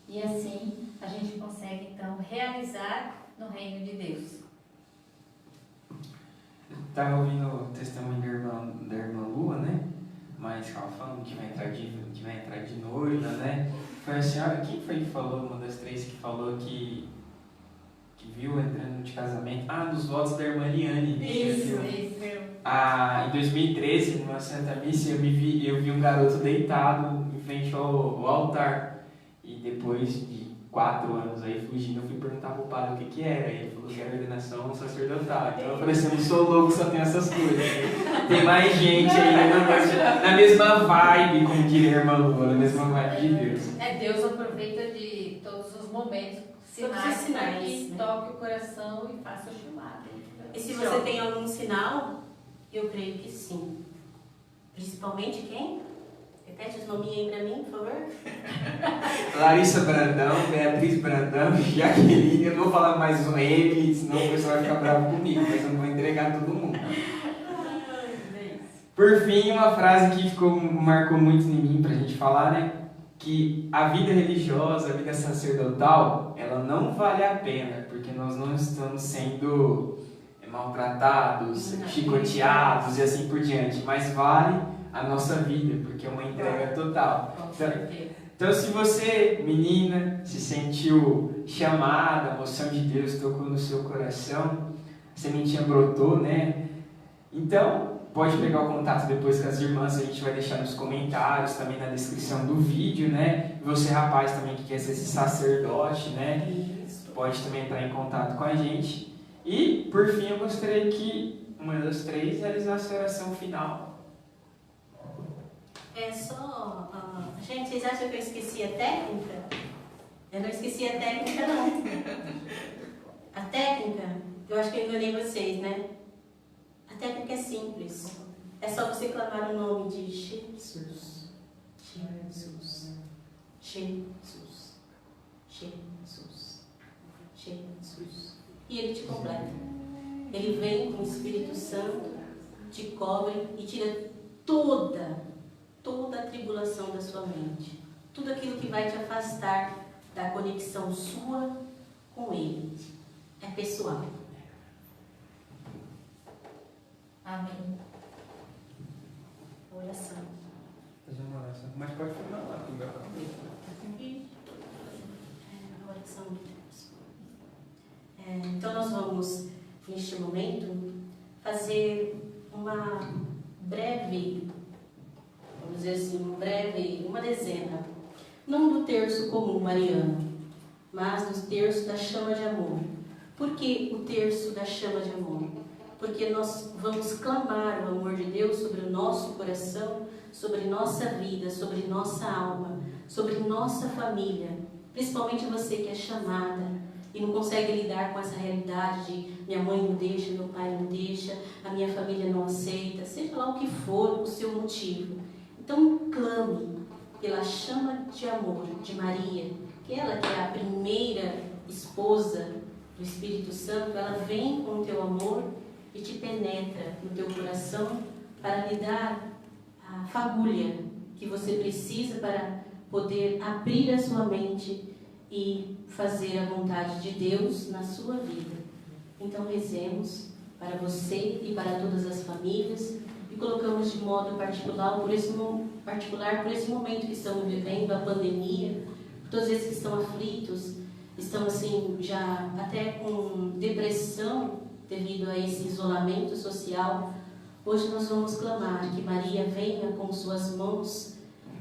E assim a gente consegue então realizar no reino de Deus. Estava ouvindo o testemunho da irmã Lua, né? Mas ela falando que vai entrar de noiva, né? Foi a senhora, quem foi que falou, uma das três que falou que viu entrando de casamento? Dos votos da irmã Eliane. Isso. Em 2013, numa Santa Missa, eu vi um garoto deitado em frente ao altar. E depois de 4 anos aí fugindo, eu fui perguntar pro padre o que era. Ele falou que era ordenação sacerdotal. Então eu falei assim, eu não sou louco, só tem essas coisas. Tem mais gente aí na mesma vibe, como diria a irmã Lua, na mesma vibe de Deus. Deus aproveita de todos os momentos, sinais para que toque o coração e faça o chamado. E se você tem algum sinal, eu creio que sim. Principalmente quem? Repete os nominhos aí pra mim, por favor. Larissa Brandão, Beatriz Brandão, Jaqueline. Eu não vou falar mais um M, senão o pessoal vai ficar bravo comigo, mas eu não vou entregar todo mundo. Por fim, uma frase que marcou muito em mim pra gente falar, né? Que a vida religiosa, a vida sacerdotal, ela não vale a pena, porque nós não estamos sendo maltratados, chicoteados e assim por diante, mas vale a nossa vida, porque é uma entrega total. Então, se você, menina, se sentiu chamada, a emoção de Deus tocou no seu coração, a sementinha brotou, né? Então, pode pegar o contato depois com as irmãs, a gente vai deixar nos comentários, também na descrição do vídeo, né? Você, rapaz, também que quer ser esse sacerdote, né? Pode também entrar em contato com a gente. E, por fim, eu gostaria que uma das três realizasse a oração final. Gente, vocês acham que eu esqueci a técnica? Eu não esqueci a técnica, não. A técnica Eu acho que eu enganei vocês, né? A técnica é simples. É só você clamar o nome de Jesus. Jesus. Jesus. Jesus. Jesus. E Ele te completa. Ele vem com o Espírito Santo, te cobre e tira toda a tribulação da sua mente. Tudo aquilo que vai te afastar da conexão sua com Ele. É pessoal. Amém. Oração. Fazer uma oração. Mas pode falar lá com o meu Oração de Deus. Então nós vamos, neste momento, fazer uma breve, vamos dizer assim, uma dezena. Não do terço comum mariano, mas do terço da chama de amor. Por que o terço da chama de amor? Porque nós vamos clamar o amor de Deus sobre o nosso coração, sobre nossa vida, sobre nossa alma, sobre nossa família. Principalmente você que é chamada e não consegue lidar com essa realidade de minha mãe não deixa, meu pai não deixa, a minha família não aceita, seja lá o que for o seu motivo. Então clame pela chama de amor de Maria, que ela que é a primeira esposa do Espírito Santo, ela vem com o teu amor e te penetra no teu coração para lhe dar a fagulha que você precisa para poder abrir a sua mente e fazer a vontade de Deus na sua vida. Então rezemos para você e para todas as famílias e colocamos de modo particular por esse momento que estamos vivendo, a pandemia, todos esses que estão aflitos, estão assim já até com depressão devido a esse isolamento social. Hoje nós vamos clamar que Maria venha com suas mãos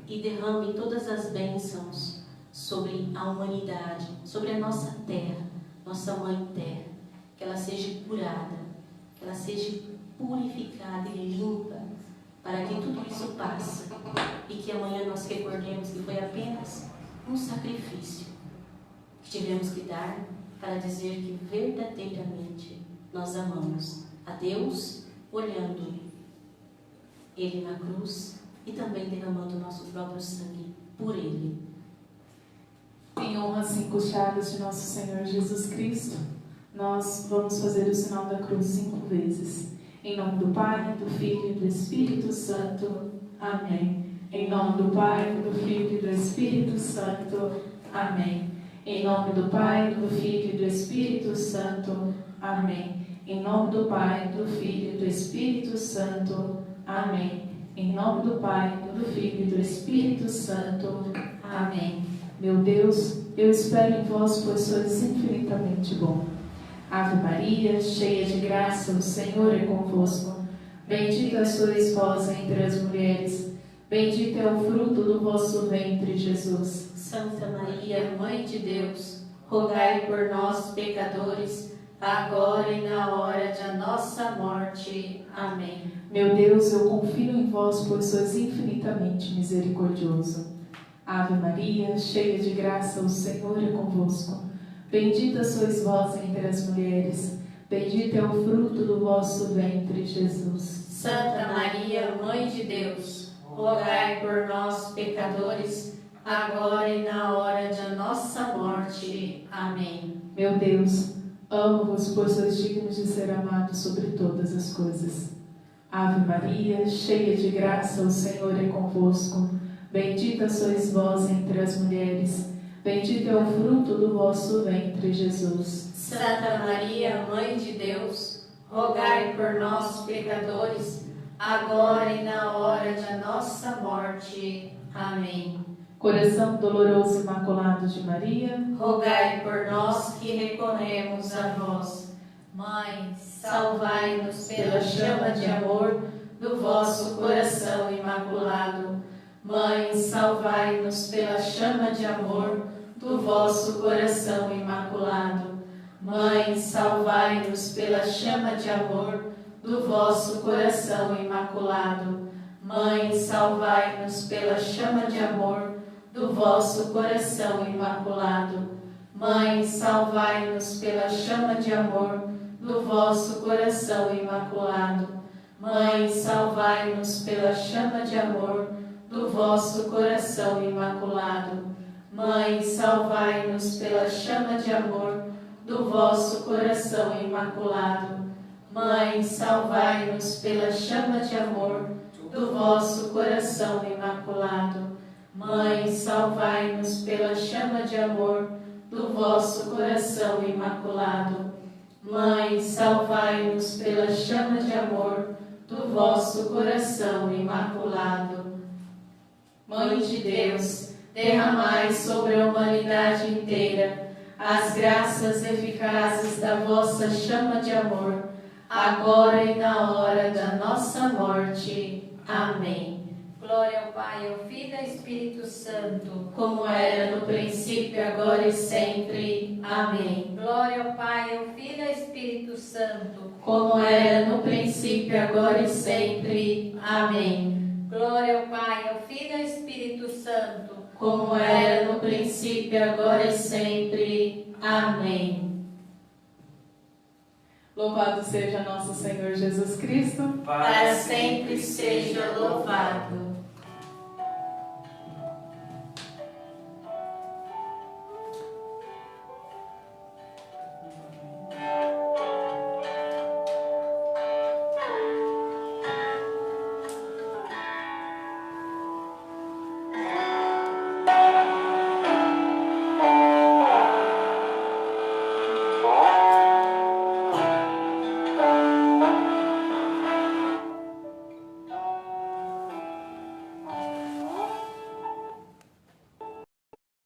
e derrame todas as bênçãos sobre a humanidade, sobre a nossa terra, nossa mãe terra, que ela seja curada, que ela seja purificada e limpa, para que tudo isso passe e que amanhã nós recordemos que foi apenas um sacrifício que tivemos que dar para dizer que verdadeiramente nós amamos a Deus, olhando Ele na cruz e também derramando o nosso próprio sangue por Ele. Em honra às 5 chagas de nosso Senhor Jesus Cristo, nós vamos fazer o sinal da cruz 5 vezes. Em nome do Pai, do Filho e do Espírito Santo. Amém. Em nome do Pai, do Filho e do Espírito Santo. Amém. Em nome do Pai, do Filho e do Espírito Santo. Amém. Em nome do Pai, do Filho e do Espírito Santo. Amém. Em nome do Pai, do Filho e do Espírito Santo. Amém. Meu Deus, eu espero em vós, pois sois infinitamente bom. Ave Maria, cheia de graça, o Senhor é convosco. Bendita sois vós entre as mulheres. Bendito é o fruto do vosso ventre, Jesus. Santa Maria, Mãe de Deus, rogai por nós, pecadores, agora e na hora de nossa morte. Amém. Meu Deus, eu confio em vós, pois sois infinitamente misericordioso. Ave Maria, cheia de graça, o Senhor é convosco. Bendita sois vós entre as mulheres. Bendito é o fruto do vosso ventre, Jesus. Santa Maria, Mãe de Deus, rogai por nós, pecadores, agora e na hora de nossa morte. Amém. Meu Deus, amo-vos, pois sois dignos de ser amados sobre todas as coisas. Ave Maria, cheia de graça, o Senhor é convosco. Bendita sois vós entre as mulheres. Bendito é o fruto do vosso ventre, Jesus. Santa Maria, Mãe de Deus, rogai por nós, pecadores, agora e na hora de nossa morte. Amém. Coração doloroso e imaculado de Maria, rogai por nós que recorremos a vós. Mãe, salvai-nos pela chama de amor do vosso coração imaculado. Mãe, salvai-nos pela chama de amor do vosso coração imaculado. Mãe, salvai-nos pela chama de amor do vosso coração imaculado. Mãe, salvai-nos pela chama de amor do vosso coração imaculado. Mãe, salvai-nos pela chama de amor do vosso coração imaculado. Mãe, salvai-nos pela chama de amor do vosso coração imaculado. Mãe, salvai-nos pela chama de amor do vosso coração imaculado. Mãe, salvai-nos pela chama de amor do vosso coração imaculado. Mãe, salvai-nos pela chama de amor do vosso coração imaculado. Mãe, salvai-nos pela chama de amor do vosso coração imaculado. Mãe de Deus, derramai sobre a humanidade inteira as graças eficazes da vossa chama de amor, agora e na hora da nossa morte. Amém. Glória ao Pai, ao Filho e ao Espírito Santo, como era no princípio, agora e sempre. Amém. Glória ao Pai, ao Filho e ao Espírito Santo, como era no princípio, agora e sempre. Amém. Glória ao Pai, ao Filho e ao Espírito Santo, como era no princípio, agora e sempre. Amém. Louvado seja nosso Senhor Jesus Cristo. Para sempre seja louvado.